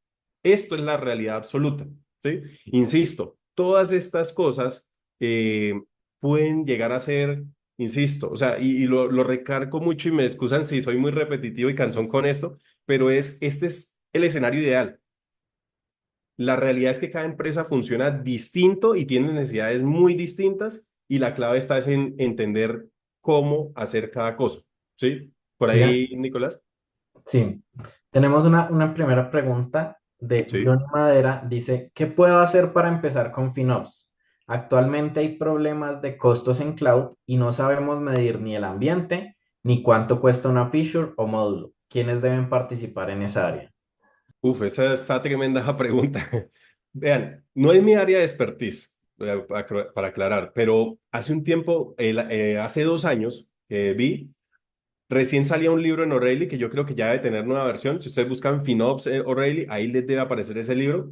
Esto es la realidad absoluta, ¿sí? Insisto, todas estas cosas pueden llegar a ser, insisto, o sea, y lo recargo mucho y me excusan si soy muy repetitivo y cansón con esto, pero este es el escenario ideal. La realidad es que cada empresa funciona distinto y tiene necesidades muy distintas y la clave está es en entender cómo hacer cada cosa, ¿sí? Por Bien, ahí, Nicolás. sí. Tenemos una primera pregunta de Sí. Johnny Madera. Dice, ¿qué puedo hacer para empezar con FinOps? Actualmente hay problemas de costos en cloud y no sabemos medir ni el ambiente ni cuánto cuesta una feature o módulo. ¿Quiénes deben participar en esa área? Uf, esa está tremenda esa pregunta. Vean, no es mi área de expertise, para aclarar, pero hace un tiempo, hace 2 años, recién salía un libro en O'Reilly que yo creo que ya debe tener nueva versión. Si ustedes buscan FinOps O'Reilly, ahí les debe aparecer ese libro.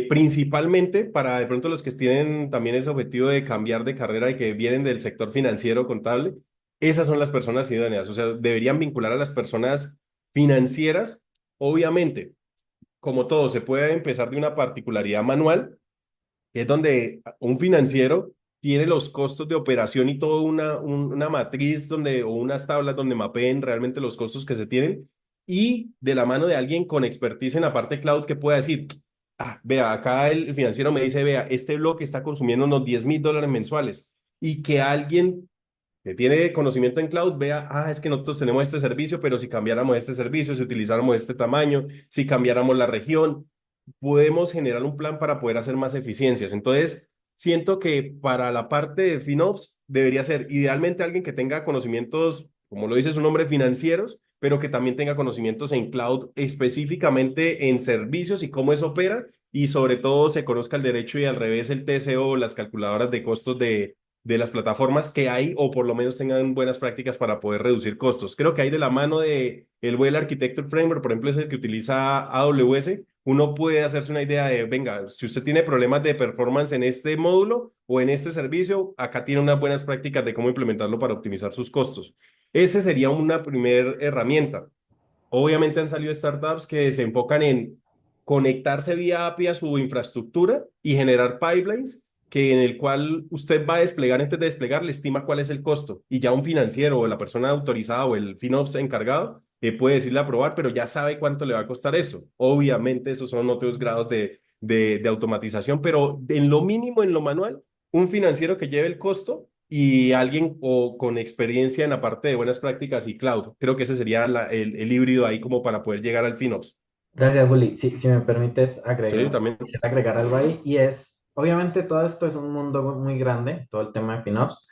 Principalmente para de pronto los que tienen también ese objetivo de cambiar de carrera y que vienen del sector financiero contable, esas son las personas idóneas. O sea, deberían vincular a las personas financieras, obviamente como todo, se puede empezar de una particularidad manual, que es donde un financiero tiene los costos de operación y toda una matriz o unas tablas donde mapeen realmente los costos que se tienen y de la mano de alguien con expertise en la parte cloud que pueda decir, vea, acá el financiero me dice, vea, este bloque está consumiendo unos $10,000 mensuales y que alguien que tiene conocimiento en cloud vea, es que nosotros tenemos este servicio, pero si cambiáramos este servicio, si utilizáramos este tamaño, si cambiáramos la región, podemos generar un plan para poder hacer más eficiencias. Entonces, siento que para la parte de FinOps debería ser idealmente alguien que tenga conocimientos, como lo dice su nombre, financieros, pero que también tenga conocimientos en cloud, específicamente en servicios y cómo eso opera, y sobre todo se conozca el derecho y al revés el TCO, las calculadoras de costos de las plataformas que hay, o por lo menos tengan buenas prácticas para poder reducir costos. Creo que hay de la mano de el Well Architecture Framework, por ejemplo, es el que utiliza AWS. Uno puede hacerse una idea de, venga, si usted tiene problemas de performance en este módulo o en este servicio, acá tiene unas buenas prácticas de cómo implementarlo para optimizar sus costos. Ese sería una primera herramienta. Obviamente han salido startups que se enfocan en conectarse vía API a su infraestructura y generar pipelines que en el cual usted va a desplegar, antes de desplegar, le estima cuál es el costo y ya un financiero o la persona autorizada o el FinOps encargado puede decirle aprobar, pero ya sabe cuánto le va a costar eso. Obviamente esos son otros grados de automatización, pero en lo mínimo, en lo manual, un financiero que lleve el costo y alguien o con experiencia en la parte de buenas prácticas y cloud. Creo que ese sería el híbrido ahí como para poder llegar al FinOps. Gracias, Juli. Si me permites Sí, agregar, también. quisiera agregar algo ahí y es, obviamente todo esto es un mundo muy grande, todo el tema de FinOps.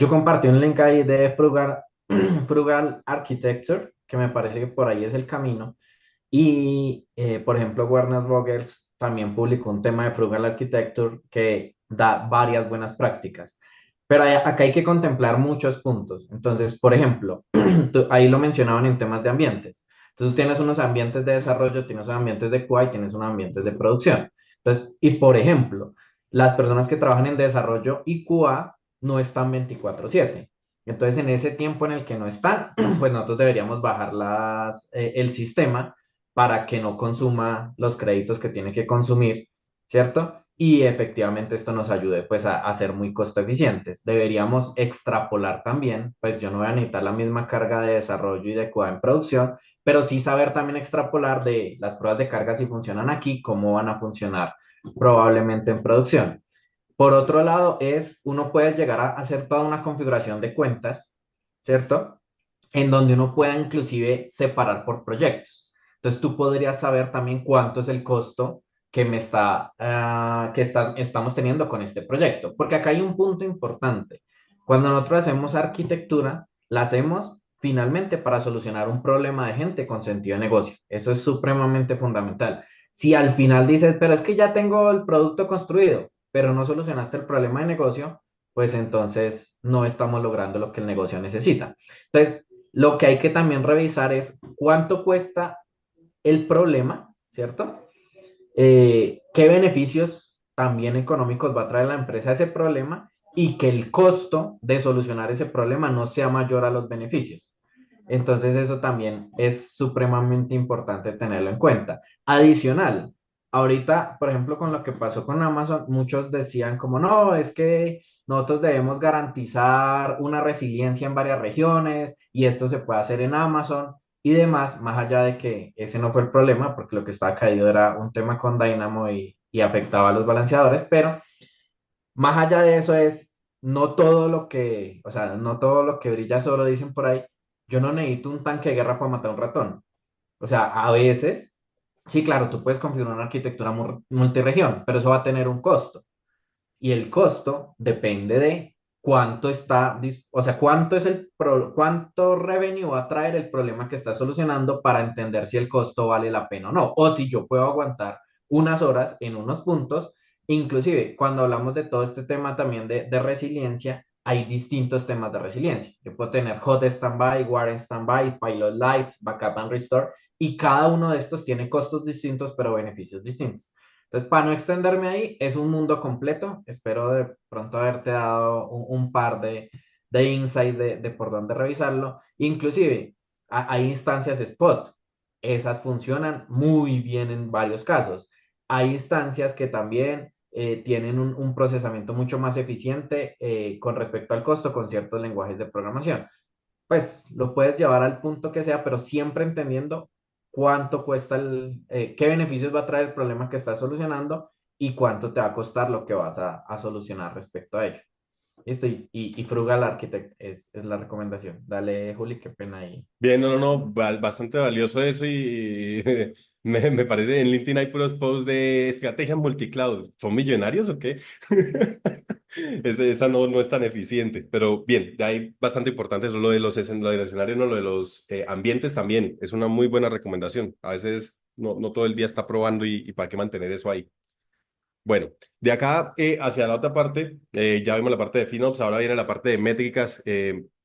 Yo compartí un link ahí de Frugal Architecture, que me parece que por ahí es el camino. Y, por ejemplo, Werner Vogels también publicó un tema de Frugal Architecture que da varias buenas prácticas. Pero acá hay que contemplar muchos puntos. Entonces, por ejemplo, ahí lo mencionaban en temas de ambientes. Entonces, tú tienes unos ambientes de desarrollo, tienes unos ambientes de QA y tienes unos ambientes de producción. Entonces, y por ejemplo, las personas que trabajan en desarrollo y QA no están 24/7. Entonces, en ese tiempo en el que no están, pues nosotros deberíamos bajar el sistema para que no consuma los créditos que tiene que consumir, ¿cierto? Y efectivamente esto nos ayude pues a ser muy costo eficientes. Deberíamos extrapolar también, pues yo no voy a necesitar la misma carga de desarrollo y de QA en producción, pero sí saber también extrapolar de las pruebas de carga si funcionan aquí, cómo van a funcionar probablemente en producción. Por otro lado, uno puede llegar a hacer toda una configuración de cuentas, ¿cierto? En donde uno pueda inclusive separar por proyectos. Entonces tú podrías saber también cuánto es el costo que estamos teniendo con este proyecto. Porque acá hay un punto importante. Cuando nosotros hacemos arquitectura, la hacemos finalmente para solucionar un problema de gente con sentido de negocio. Eso es supremamente fundamental. Si al final dices, pero es que ya tengo el producto construido, pero no solucionaste el problema de negocio, pues entonces no estamos logrando lo que el negocio necesita. Entonces, lo que hay que también revisar es cuánto cuesta el problema, ¿cierto? ¿Qué beneficios también económicos va a traer la empresa ese problema y que el costo de solucionar ese problema no sea mayor a los beneficios? Entonces eso también es supremamente importante tenerlo en cuenta. Adicional, ahorita, por ejemplo, con lo que pasó con Amazon, muchos decían como, no, es que nosotros debemos garantizar una resiliencia en varias regiones y esto se puede hacer en Amazon y demás, más allá de que ese no fue el problema, porque lo que estaba caído era un tema con Dynamo y afectaba a los balanceadores, pero más allá de eso es, no todo lo que, o sea, no todo lo que brilla solo dicen por ahí, yo no necesito un tanque de guerra para matar a un ratón. O sea, a veces, sí, claro, tú puedes configurar una arquitectura multiregión, pero eso va a tener un costo. Y el costo depende de cuánto o sea, cuánto revenue va a traer el problema que está solucionando para entender si el costo vale la pena o no, o si yo puedo aguantar unas horas en unos puntos. Inclusive, cuando hablamos de todo este tema también de resiliencia, hay distintos temas de resiliencia. Yo puedo tener hot standby, war standby, pilot light, backup and restore, y cada uno de estos tiene costos distintos, pero beneficios distintos. Entonces, para no extenderme ahí, es un mundo completo. Espero de pronto haberte dado un par de insights de por dónde revisarlo. Inclusive, hay instancias spot. Esas funcionan muy bien en varios casos. Hay instancias que también tienen un procesamiento mucho más eficiente con respecto al costo con ciertos lenguajes de programación. Pues lo puedes llevar al punto que sea, pero siempre entendiendo cuánto cuesta qué beneficios va a traer el problema que estás solucionando y cuánto te va a costar lo que vas a solucionar respecto a ello. Listo, y Frugal Architect es la recomendación. Dale, Juli, qué pena ahí. Bien, no, no, no, bastante valioso eso y me parece en LinkedIn hay puros posts de estrategia multicloud. ¿Son millonarios o qué? Esa no es tan eficiente, pero bien, ya hay bastante importante eso, lo de los escenarios, no, lo de los ambientes también, es una muy buena recomendación. A veces no todo el día está probando y para qué mantener eso ahí. Bueno, de acá hacia la otra parte, ya vimos la parte de FinOps, ahora viene la parte de métricas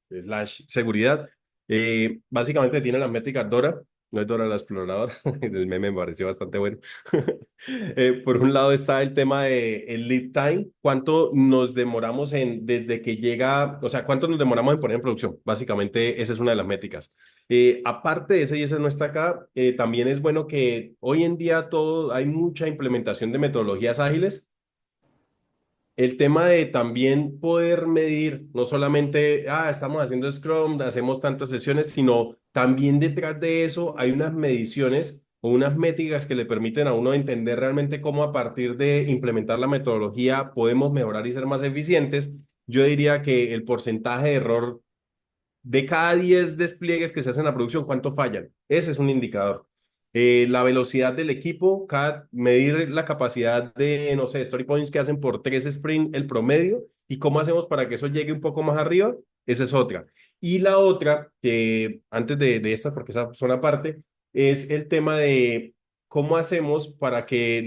slash seguridad. Básicamente tiene las métricas Dora, no es Dora la exploradora, el meme me pareció bastante bueno. Por un lado está el tema de el lead time, cuánto nos demoramos en desde que llega, o sea, cuánto nos demoramos en poner en producción. Básicamente esa es una de las métricas. Aparte de ese, y ese no está acá, también es bueno que hoy en día todo, hay mucha implementación de metodologías ágiles. El tema de también poder medir, no solamente, estamos haciendo Scrum, hacemos tantas sesiones, sino también detrás de eso hay unas mediciones o unas métricas que le permiten a uno entender realmente cómo a partir de implementar la metodología podemos mejorar y ser más eficientes. Yo diría que el porcentaje de error de cada 10 despliegues que se hacen en la producción, ¿cuánto fallan? Ese es un indicador. La velocidad del equipo, medir la capacidad de, no sé, story points que hacen por 3 sprints, el promedio, y cómo hacemos para que eso llegue un poco más arriba, esa es otra. Y la otra, que antes de esta, porque esa son aparte, es el tema de cómo hacemos para que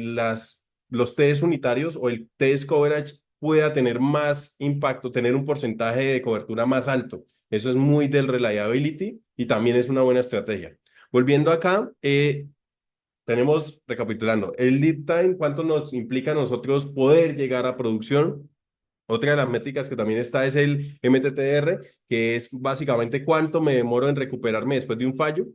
los test unitarios o el test coverage pueda tener más impacto, tener un porcentaje de cobertura más alto. Eso es muy del reliability y también es una buena estrategia. Volviendo acá, tenemos, recapitulando, el lead time, cuánto nos implica a nosotros poder llegar a producción. Otra de las métricas que también está es el MTTR, que es básicamente cuánto me demoro en recuperarme después de un fallo.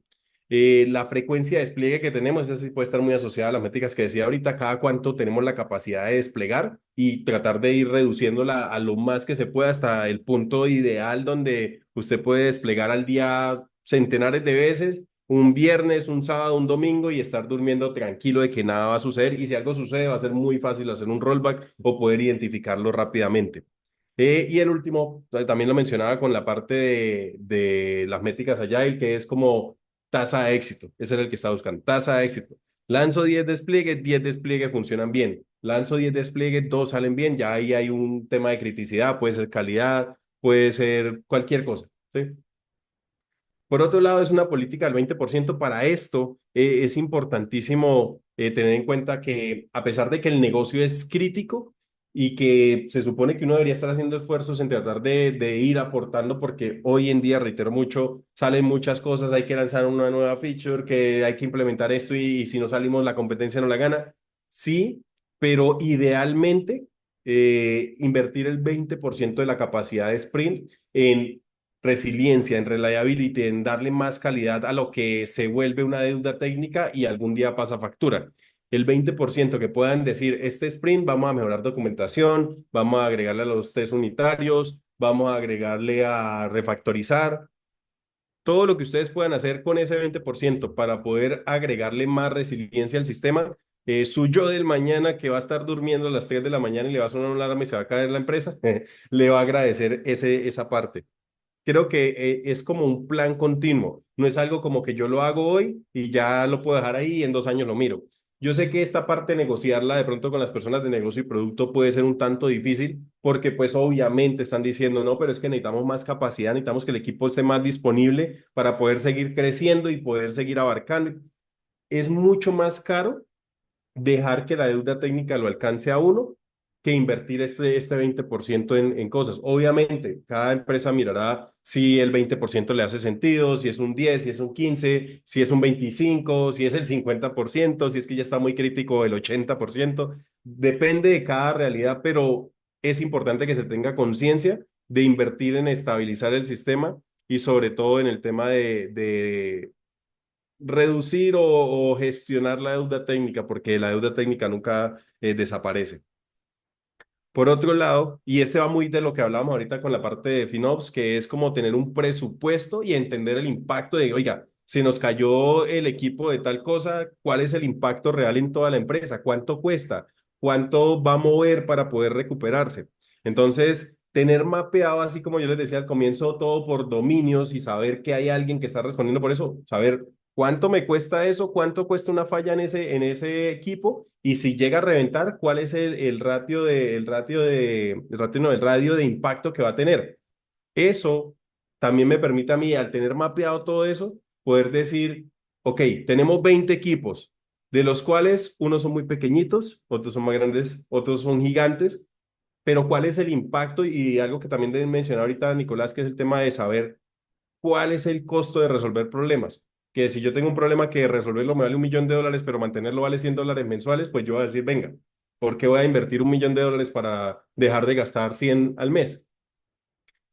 La frecuencia de despliegue que tenemos, esa sí puede estar muy asociada a las métricas que decía ahorita, cada cuánto tenemos la capacidad de desplegar y tratar de ir reduciéndola a lo más que se pueda hasta el punto ideal donde usted puede desplegar al día centenares de veces, un viernes, un sábado, un domingo y estar durmiendo tranquilo de que nada va a suceder y si algo sucede va a ser muy fácil hacer un rollback o poder identificarlo rápidamente. Y el último, también lo mencionaba con la parte de las métricas Agile, que es como tasa de éxito. Ese era el que estaba buscando, tasa de éxito. Lanzo 10 despliegues, 10 despliegues funcionan bien. Lanzo 10 despliegues, 2 salen bien, ya ahí hay un tema de criticidad, puede ser calidad, puede ser cualquier cosa. ¿Sí? Por otro lado, es una política del 20%. Para esto, es importantísimo tener en cuenta que a pesar de que el negocio es crítico y que se supone que uno debería estar haciendo esfuerzos en tratar de ir aportando, porque hoy en día, reitero mucho, salen muchas cosas, hay que lanzar una nueva feature, que hay que implementar esto y si no salimos, la competencia no la gana. Sí, pero idealmente invertir el 20% de la capacidad de sprint en resiliencia, en reliability, en darle más calidad a lo que se vuelve una deuda técnica y algún día pasa factura. El 20% que puedan decir, este sprint vamos a mejorar documentación, vamos a agregarle a los test unitarios, vamos a agregarle a refactorizar. Todo lo que ustedes puedan hacer con ese 20% para poder agregarle más resiliencia al sistema, su yo del mañana que va a estar durmiendo a las 3 de la mañana y le va a sonar una alarma y se va a caer la empresa, le va a agradecer esa parte. Creo que es como un plan continuo, no es algo como que yo lo hago hoy y ya lo puedo dejar ahí y en 2 años lo miro. Yo sé que esta parte negociarla de pronto con las personas de negocio y producto puede ser un tanto difícil porque pues obviamente están diciendo, no, pero es que necesitamos más capacidad, necesitamos que el equipo esté más disponible para poder seguir creciendo y poder seguir abarcando. Es mucho más caro dejar que la deuda técnica lo alcance a uno que invertir este 20% en cosas. Obviamente, cada empresa mirará si el 20% le hace sentido, si es un 10, si es un 15, si es un 25, si es el 50%, si es que ya está muy crítico el 80%. Depende de cada realidad, pero es importante que se tenga conciencia de invertir en estabilizar el sistema y sobre todo en el tema de reducir o gestionar la deuda técnica, porque la deuda técnica nunca desaparece. Por otro lado, y este va muy de lo que hablábamos ahorita con la parte de FinOps, que es como tener un presupuesto y entender el impacto de, oiga, se nos cayó el equipo de tal cosa, ¿cuál es el impacto real en toda la empresa? ¿Cuánto cuesta? ¿Cuánto va a mover para poder recuperarse? Entonces, tener mapeado, así como yo les decía al comienzo, todo por dominios y saber que hay alguien que está respondiendo por eso, saber cuánto me cuesta eso, cuánto cuesta una falla en ese equipo y si llega a reventar, ¿cuál es el ratio no, el radio de impacto que va a tener? Eso también me permite a mí, al tener mapeado todo eso, poder decir, ok, tenemos 20 equipos. de los cuales unos son muy pequeñitos, otros son más grandes, otros son gigantes, pero ¿cuál es el impacto? Y algo que también deben mencionar ahorita, Nicolás, que es el tema de saber cuál es el costo de resolver problemas. Que si yo tengo un problema que resolverlo me vale $1.000.000, pero mantenerlo vale $100 mensuales, pues yo voy a decir, venga, ¿por qué voy a invertir $1.000.000 para dejar de gastar 100 al mes?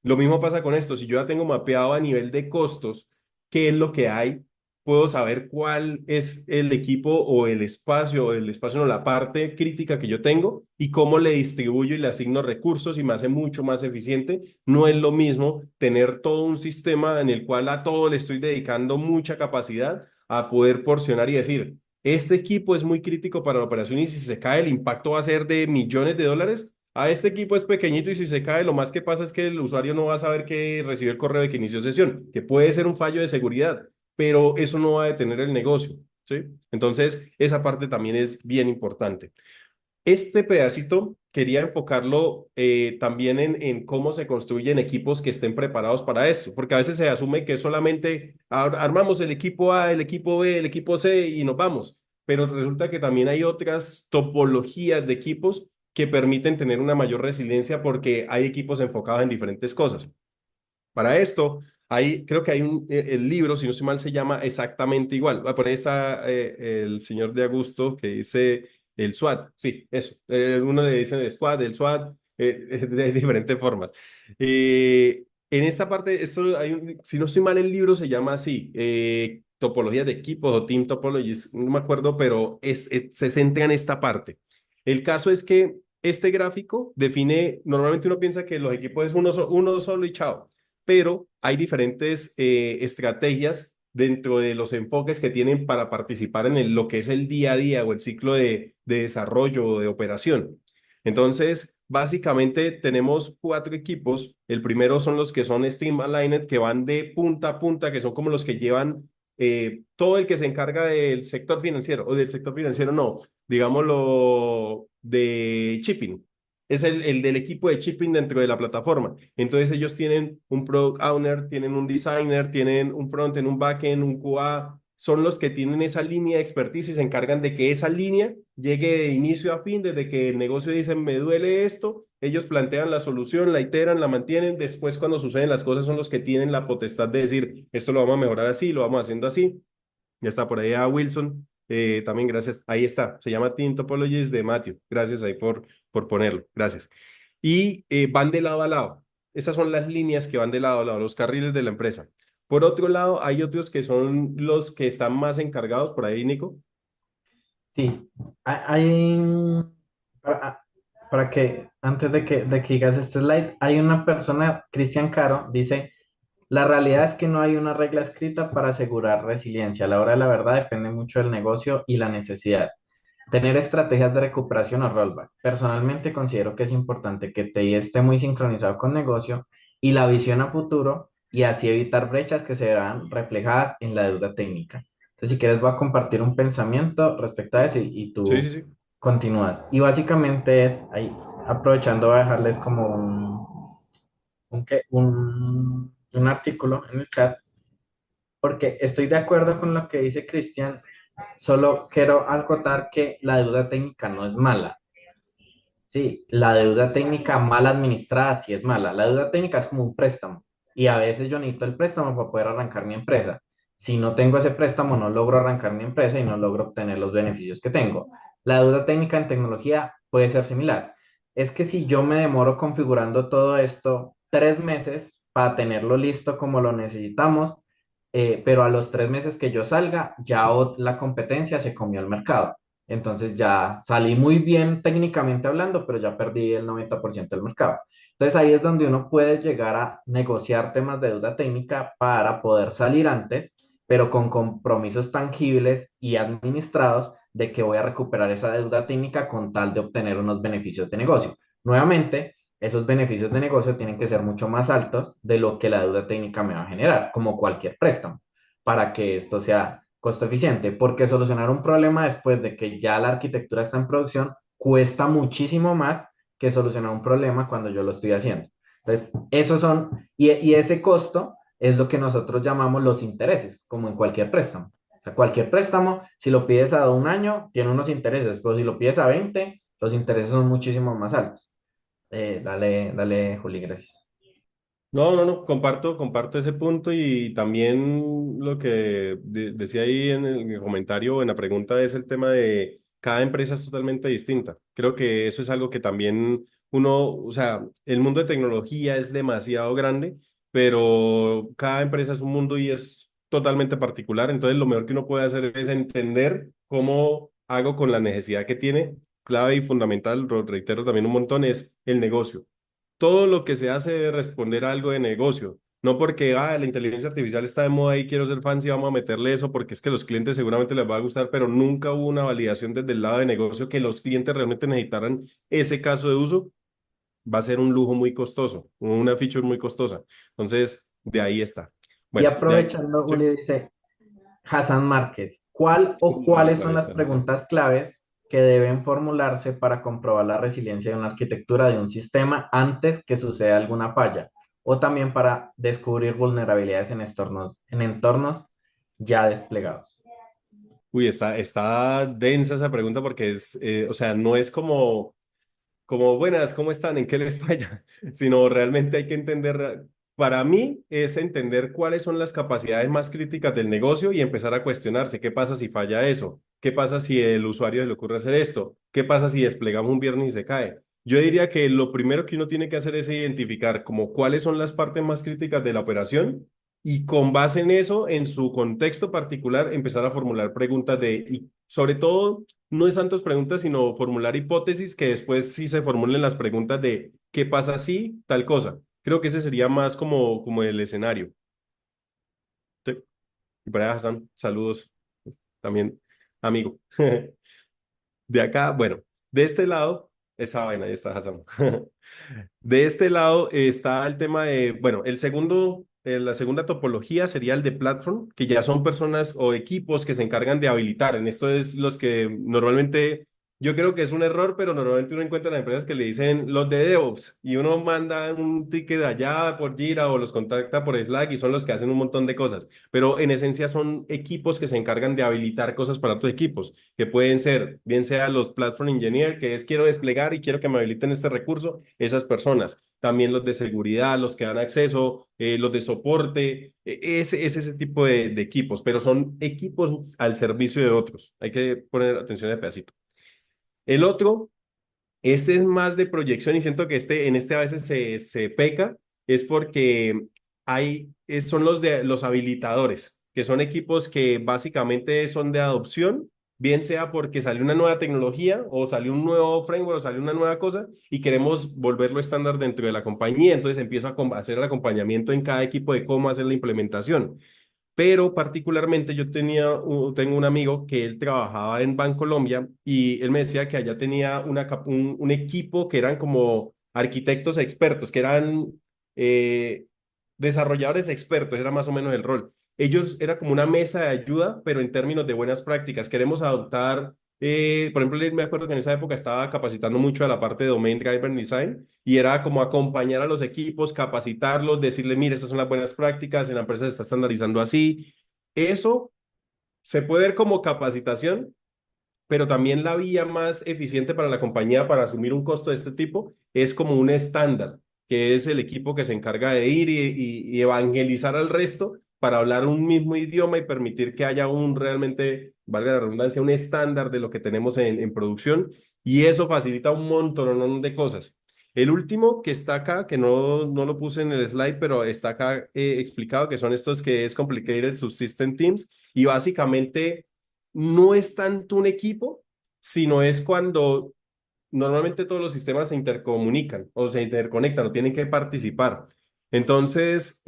Lo mismo pasa con esto. Si yo ya tengo mapeado a nivel de costos qué es lo que hay, puedo saber cuál es el equipo o el espacio no, la parte crítica que yo tengo y cómo le distribuyo y le asigno recursos y me hace mucho más eficiente. No es lo mismo tener todo un sistema en el cual a todo le estoy dedicando mucha capacidad a poder porcionar y decir, este equipo es muy crítico para la operación y si se cae el impacto va a ser de millones de dólares. A este equipo es pequeñito y si se cae, lo más que pasa es que el usuario no va a saber que recibió el correo de que inició sesión, que puede ser un fallo de seguridad, pero eso no va a detener el negocio, ¿sí? Entonces, esa parte también es bien importante. Este pedacito quería enfocarlo también en cómo se construyen equipos que estén preparados para esto, porque a veces se asume que solamente armamos el equipo A, el equipo B, el equipo C y nos vamos, pero resulta que también hay otras topologías de equipos que permiten tener una mayor resiliencia porque hay equipos enfocados en diferentes cosas. Para esto, creo que hay el libro, si no estoy mal, se llama exactamente igual. Por ahí está el señor de Augusto que dice el SWAT. Sí, eso. Uno le dice el squad, el SWAT, de diferentes formas. En esta parte, si no estoy mal, el libro se llama así, topologías de equipos o team topologies, no me acuerdo, pero se centra en esta parte. El caso es que este gráfico define, normalmente uno piensa que los equipos es uno solo y chao, pero hay diferentes estrategias dentro de los enfoques que tienen para participar en lo que es el día a día o el ciclo de desarrollo o de operación. Entonces, básicamente tenemos 4 equipos. El primero son los que son Stream Aligned, que van de punta a punta, que son como los que llevan todo el que se encarga del sector financiero, o del sector financiero no, digámoslo, de shipping. Es el del equipo de shipping dentro de la plataforma. Entonces ellos tienen un product owner, tienen un designer, tienen un frontend, un backend, un QA. Son los que tienen esa línea de expertise y se encargan de que esa línea llegue de inicio a fin, desde que el negocio dice, me duele esto, ellos plantean la solución, la iteran, la mantienen. Después, cuando suceden las cosas, son los que tienen la potestad de decir, esto lo vamos a mejorar así, lo vamos haciendo así. Ya está por ahí a Wilson. También gracias. Ahí está. Se llama Team Topologies de Matthew. Gracias ahí por ponerlo. Gracias. Y van de lado a lado. Esas son las líneas que van de lado a lado, los carriles de la empresa. Por otro lado, hay otros que son los que están más encargados, por ahí, Nico. Sí, para, para que, antes de que digas este slide, hay una persona, Cristian Caro, dice, la realidad es que no hay una regla escrita para asegurar resiliencia. A la hora de la verdad depende mucho del negocio y la necesidad. Tener estrategias de recuperación o rollback. Personalmente considero que es importante que TI esté muy sincronizado con negocio y la visión a futuro y así evitar brechas que se verán reflejadas en la deuda técnica. Entonces, si quieres, voy a compartir un pensamiento respecto a eso y Sí, sí, tú sí. continúas. Y básicamente es, ahí, aprovechando, voy a dejarles como un artículo en el chat, porque estoy de acuerdo con lo que dice Cristian, solo quiero acotar que la deuda técnica no es mala. Sí, la deuda técnica mal administrada sí es mala. La deuda técnica es como un préstamo y a veces yo necesito el préstamo para poder arrancar mi empresa. Si no tengo ese préstamo, no logro arrancar mi empresa y no logro obtener los beneficios que tengo. La deuda técnica en tecnología puede ser similar. Es que si yo me demoro configurando todo esto 3 meses para tenerlo listo como lo necesitamos, pero a los 3 meses que yo salga, ya la competencia se comió el mercado. Entonces ya salí muy bien técnicamente hablando, pero ya perdí el 90% del mercado. Entonces ahí es donde uno puede llegar a negociar temas de deuda técnica para poder salir antes, pero con compromisos tangibles y administrados de que voy a recuperar esa deuda técnica con tal de obtener unos beneficios de negocio. Nuevamente, esos beneficios de negocio tienen que ser mucho más altos de lo que la deuda técnica me va a generar, como cualquier préstamo, para que esto sea costo eficiente, porque solucionar un problema después de que ya la arquitectura está en producción cuesta muchísimo más que solucionar un problema cuando yo lo estoy haciendo. Entonces, esos son, y ese costo es lo que nosotros llamamos los intereses, como en cualquier préstamo. sea, cualquier préstamo, si lo pides a 1 año, tiene unos intereses, pero si lo pides a 20, los intereses son muchísimo más altos. Dale, dale, Juli, gracias. No, no, no, comparto ese punto y también lo que decía ahí en el comentario, en la pregunta, es el tema de cada empresa es totalmente distinta. Creo que eso es algo que también uno, o sea, el mundo de tecnología es demasiado grande, pero cada empresa es un mundo y es totalmente particular. Entonces, lo mejor que uno puede hacer es entender cómo hago con la necesidad que tiene. Clave y fundamental, lo reitero también un montón, es el negocio. Todo lo que se hace debe responder a algo de negocio. No porque la inteligencia artificial está de moda y quiero ser fancy, vamos a meterle eso porque es que a los clientes seguramente les va a gustar, pero nunca hubo una validación desde el lado de negocio que los clientes realmente necesitaran ese caso de uso. Va a ser un lujo muy costoso, una feature muy costosa. Entonces, de ahí está. Y Bueno, de ahí. aprovechando, Sí. Juli dice, Hassan Márquez, ¿cuál o cuáles son ¿Cuál es las el razón? preguntas claves que deben formularse para comprobar la resiliencia de una arquitectura de un sistema antes que suceda alguna falla? O también para descubrir vulnerabilidades en entornos ya desplegados. Uy, está densa esa pregunta porque es, o sea, no es como buenas, ¿cómo están? ¿En qué les falla? Sino realmente hay que entender, para mí es entender cuáles son las capacidades más críticas del negocio y empezar a cuestionarse qué pasa si falla eso, qué pasa si el usuario se le ocurre hacer esto, qué pasa si desplegamos un viernes y se cae. Yo diría que lo primero que uno tiene que hacer es identificar como cuáles son las partes más críticas de la operación y con base en eso, en su contexto particular, empezar a formular preguntas y sobre todo no es tantas preguntas, sino formular hipótesis que después sí se formulen las preguntas de qué pasa si tal cosa. Creo que ese sería más como el escenario. Sí. Y para allá, Hassan, saludos también, amigo. De acá, bueno, de este lado, esa vaina, ahí está Hassan. De este lado está el tema de, bueno, la segunda topología sería el de platform, que ya son personas o equipos que se encargan de habilitar. En esto es los que normalmente, yo creo que es un error, pero normalmente uno encuentra en las empresas que le dicen los de DevOps y uno manda un ticket de allá por Jira o los contacta por Slack y son los que hacen un montón de cosas. Pero en esencia son equipos que se encargan de habilitar cosas para otros equipos, que pueden ser, bien sea los platform engineer, que es quiero desplegar y quiero que me habiliten este recurso, esas personas. También los de seguridad, los que dan acceso, los de soporte, es ese tipo de equipos, pero son equipos al servicio de otros. Hay que poner atención al pedacito. El otro, este es más de proyección y siento que en este a veces se peca, es porque son los habilitadores, que son equipos que básicamente son de adopción, bien sea porque salió una nueva tecnología o salió un nuevo framework o salió una nueva cosa y queremos volverlo estándar dentro de la compañía, entonces empiezo a hacer el acompañamiento en cada equipo de cómo hacer la implementación. Pero particularmente tengo un amigo que él trabajaba en Bancolombia y él me decía que allá tenía un equipo que eran como arquitectos expertos, que eran eh, desarrolladores expertos, era más o menos el rol. Ellos era como una mesa de ayuda, pero en términos de buenas prácticas. Queremos adoptar, por ejemplo, me acuerdo que en esa época estaba capacitando mucho a la parte de Domain Driven Design y era como acompañar a los equipos, capacitarlos, decirle, mire, estas son las buenas prácticas, en la empresa se está estandarizando así. Eso se puede ver como capacitación, pero también la vía más eficiente para la compañía para asumir un costo de este tipo es como un estándar, que es el equipo que se encarga de ir y evangelizar al resto para hablar un mismo idioma y permitir que haya un realmente, valga la redundancia, un estándar de lo que tenemos en producción y eso facilita un montón de cosas. El último que está acá, que no lo puse en el slide, pero está acá explicado, que son estos que es Complicated Subsystem Teams y básicamente no es tanto un equipo, sino es cuando normalmente todos los sistemas se intercomunican o se interconectan o tienen que participar. Entonces,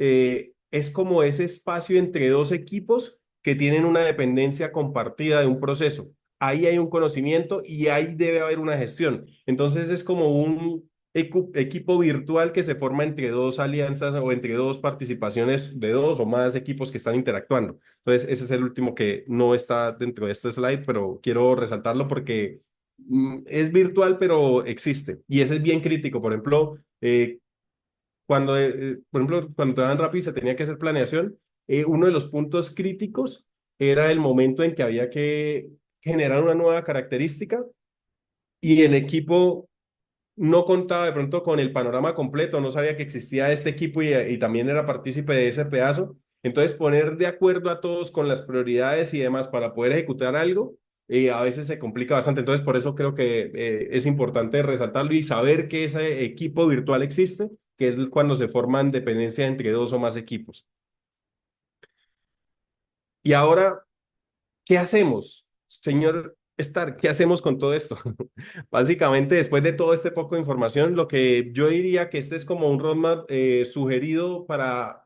es como ese espacio entre dos equipos que tienen una dependencia compartida de un proceso. Ahí hay un conocimiento y ahí debe haber una gestión. Entonces, es como un equipo virtual que se forma entre dos alianzas o entre dos participaciones de dos o más equipos que están interactuando. Entonces, ese es el último que no está dentro de este slide, pero quiero resaltarlo porque es virtual, pero existe. Y ese es bien crítico. Por ejemplo, cuando te dan rápido y se tenía que hacer planeación, uno de los puntos críticos era el momento en que había que generar una nueva característica y el equipo no contaba de pronto con el panorama completo, no sabía que existía este equipo y también era partícipe de ese pedazo. Entonces, poner de acuerdo a todos con las prioridades y demás para poder ejecutar algo, a veces se complica bastante. Entonces, por eso creo que es importante resaltarlo y saber que ese equipo virtual existe, que es cuando se forman dependencias entre dos o más equipos. Y ahora, ¿qué hacemos, señor Stark? ¿Qué hacemos con todo esto? Básicamente, después de todo este poco de información, lo que yo diría que este es como un roadmap sugerido para...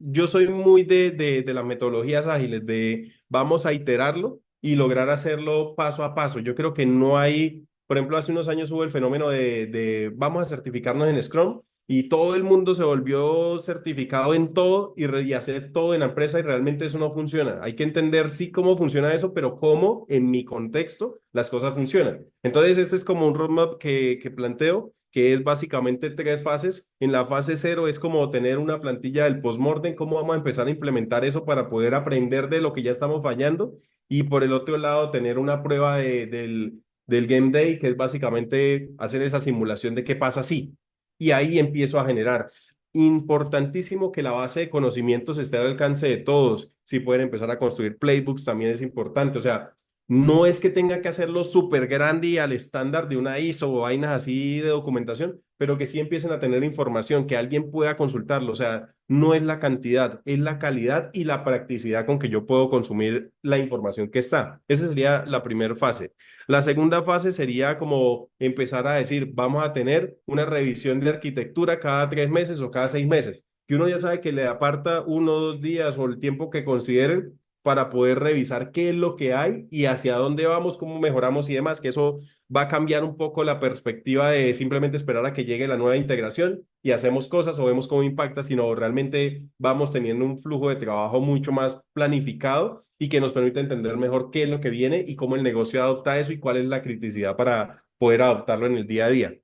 Yo soy muy de las metodologías ágiles, de vamos a iterarlo y lograr hacerlo paso a paso. Yo creo que no hay, por ejemplo, hace unos años hubo el fenómeno de vamos a certificarnos en Scrum y todo el mundo se volvió certificado en todo y hacer todo en la empresa y realmente eso no funciona. Hay que entender sí cómo funciona eso, pero cómo en mi contexto las cosas funcionan. Entonces, este es como un roadmap que planteo, que es básicamente tres fases. En la fase cero es como tener una plantilla del postmortem, cómo vamos a empezar a implementar eso para poder aprender de lo que ya estamos fallando. Y por el otro lado, tener una prueba del Game Day, que es básicamente hacer esa simulación de qué pasa si y ahí empiezo a generar. Importantísimo que la base de conocimientos esté al alcance de todos. Si pueden empezar a construir playbooks, también es importante. O sea, no es que tenga que hacerlo súper grande y al estándar de una ISO o vainas así de documentación, pero que sí empiecen a tener información, que alguien pueda consultarlo. O sea, no es la cantidad, es la calidad y la practicidad con que yo puedo consumir la información que está. Esa sería la primera fase. La segunda fase sería como empezar a decir, vamos a tener una revisión de arquitectura cada 3 meses o cada 6 meses, que uno ya sabe que le aparta 1 o 2 días o el tiempo que consideren para poder revisar qué es lo que hay y hacia dónde vamos, cómo mejoramos y demás, que eso va a cambiar un poco la perspectiva de simplemente esperar a que llegue la nueva integración y hacemos cosas o vemos cómo impacta, sino realmente vamos teniendo un flujo de trabajo mucho más planificado y que nos permite entender mejor qué es lo que viene y cómo el negocio adopta eso y cuál es la criticidad para poder adoptarlo en el día a día.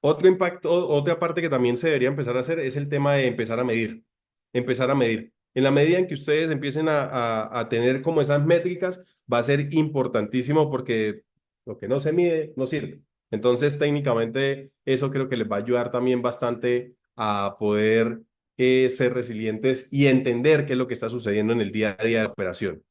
Otro impacto, otra parte que también se debería empezar a hacer es el tema de empezar a medir. Empezar a medir. En la medida en que ustedes empiecen a tener como esas métricas, va a ser importantísimo porque lo que no se mide no sirve. Entonces, técnicamente, eso creo que les va a ayudar también bastante a poder ser resilientes y entender qué es lo que está sucediendo en el día a día de operación.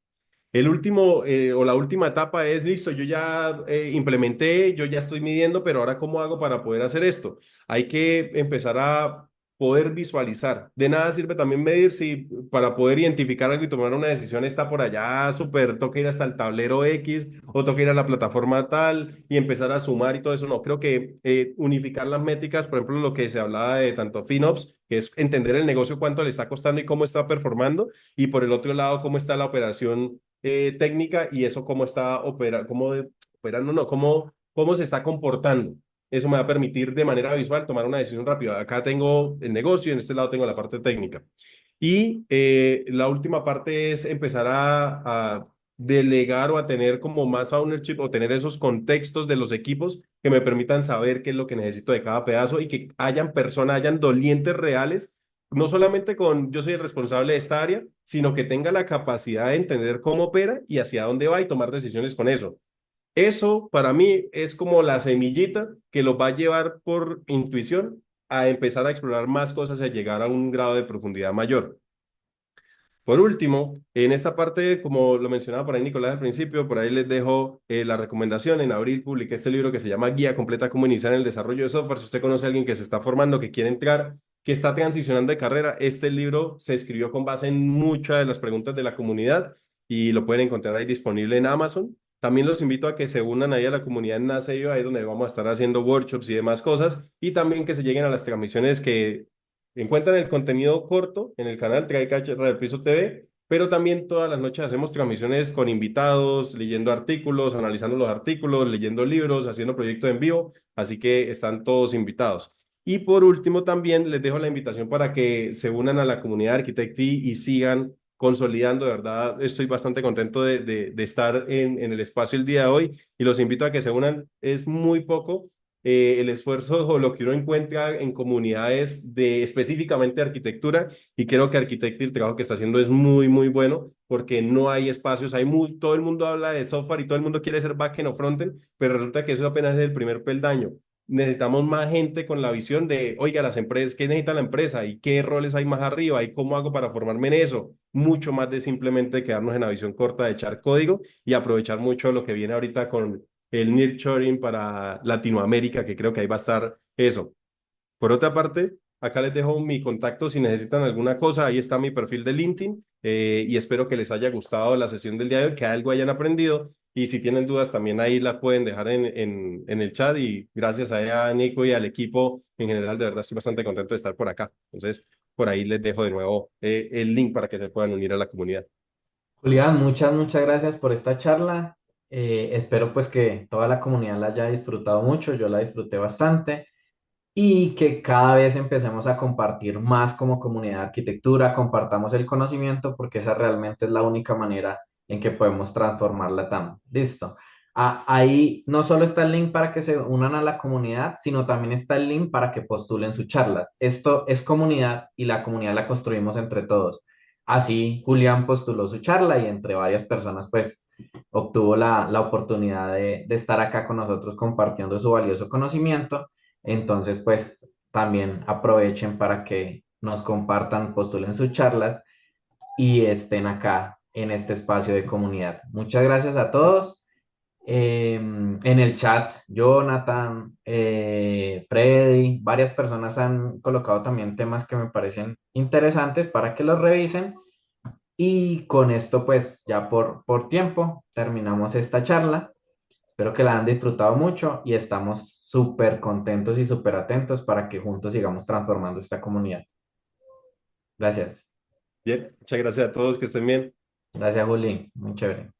El último o la última etapa es, listo, yo ya implementé, yo ya estoy midiendo, pero ahora ¿cómo hago para poder hacer esto? Hay que empezar a poder visualizar. De nada sirve también medir si para poder identificar algo y tomar una decisión está por allá, súper, toca ir hasta el tablero X o toca ir a la plataforma tal y empezar a sumar y todo eso. No, creo que unificar las métricas, por ejemplo, lo que se hablaba de tanto FinOps, que es entender el negocio, cuánto le está costando y cómo está performando, y por el otro lado, cómo está la operación técnica y eso cómo está operando, no, cómo se está comportando. Eso me va a permitir de manera visual tomar una decisión rápida. Acá tengo el negocio y en este lado tengo la parte técnica. Y la última parte es empezar a delegar o a tener como más ownership o tener esos contextos de los equipos que me permitan saber qué es lo que necesito de cada pedazo y que hayan personas, hayan dolientes reales, no solamente con yo soy el responsable de esta área, sino que tenga la capacidad de entender cómo opera y hacia dónde va y tomar decisiones con eso. Eso para mí es como la semillita que los va a llevar por intuición a empezar a explorar más cosas y a llegar a un grado de profundidad mayor. Por último, en esta parte, como lo mencionaba por ahí Nicolás al principio, por ahí les dejo la recomendación. En abril publiqué este libro que se llama Guía Completa a Cómo Iniciar en el Desarrollo de Software. Si usted conoce a alguien que se está formando, que quiere entrar, que está transicionando de carrera, este libro se escribió con base en muchas de las preguntas de la comunidad y lo pueden encontrar ahí disponible en Amazon. También los invito a que se unan ahí a la comunidad en Naseo, ahí donde vamos a estar haciendo workshops y demás cosas, y también que se lleguen a las transmisiones que encuentran el contenido corto en el canal Trae del Piso TV, pero también todas las noches hacemos transmisiones con invitados, leyendo artículos, analizando los artículos, leyendo libros, haciendo proyectos en vivo, así que están todos invitados. Y por último, también les dejo la invitación para que se unan a la comunidad Arquitecti y sigan consolidando. De verdad, estoy bastante contento de estar en el espacio el día de hoy y los invito a que se unan. Es muy poco, el esfuerzo o lo que uno encuentra en comunidades de específicamente de arquitectura y creo que Arquitecti el trabajo que está haciendo es muy, muy bueno porque no hay espacios, todo el mundo habla de software y todo el mundo quiere ser backend o frontend, pero resulta que eso apenas es el primer peldaño. Necesitamos más gente con la visión de, oiga, las empresas, ¿qué necesita la empresa? ¿Y qué roles hay más arriba? ¿Y cómo hago para formarme en eso? Mucho más de simplemente quedarnos en la visión corta de echar código y aprovechar mucho lo que viene ahorita con el nearshoring para Latinoamérica, que creo que ahí va a estar eso. Por otra parte, acá les dejo mi contacto si necesitan alguna cosa. Ahí está mi perfil de LinkedIn y espero que les haya gustado la sesión del día de hoy, que algo hayan aprendido. Y si tienen dudas, también ahí la pueden dejar en el chat. Y gracias a Nico y al equipo en general, de verdad estoy bastante contento de estar por acá. Entonces, por ahí les dejo de nuevo el link para que se puedan unir a la comunidad. Julián, muchas gracias por esta charla. Espero pues que toda la comunidad la haya disfrutado mucho, yo la disfruté bastante y que cada vez empecemos a compartir más como comunidad de arquitectura, compartamos el conocimiento porque esa realmente es la única manera en que podemos transformar la TAM. Listo. Ahí no solo está el link para que se unan a la comunidad, sino también está el link para que postulen sus charlas. Esto es comunidad y la comunidad la construimos entre todos. Así, Julián postuló su charla y entre varias personas, pues, obtuvo la oportunidad de estar acá con nosotros compartiendo su valioso conocimiento. Entonces, pues también aprovechen para que nos compartan, postulen sus charlas y estén acá en este espacio de comunidad. Muchas gracias a todos. En el chat, Jonathan, Freddy, varias personas han colocado también temas que me parecen interesantes para que los revisen. Y con esto, pues ya por tiempo, terminamos esta charla. Espero que la hayan disfrutado mucho y estamos súper contentos y súper atentos para que juntos sigamos transformando esta comunidad. Gracias. Bien, muchas gracias a todos, que estén bien. Gracias, Juli. Muy chévere.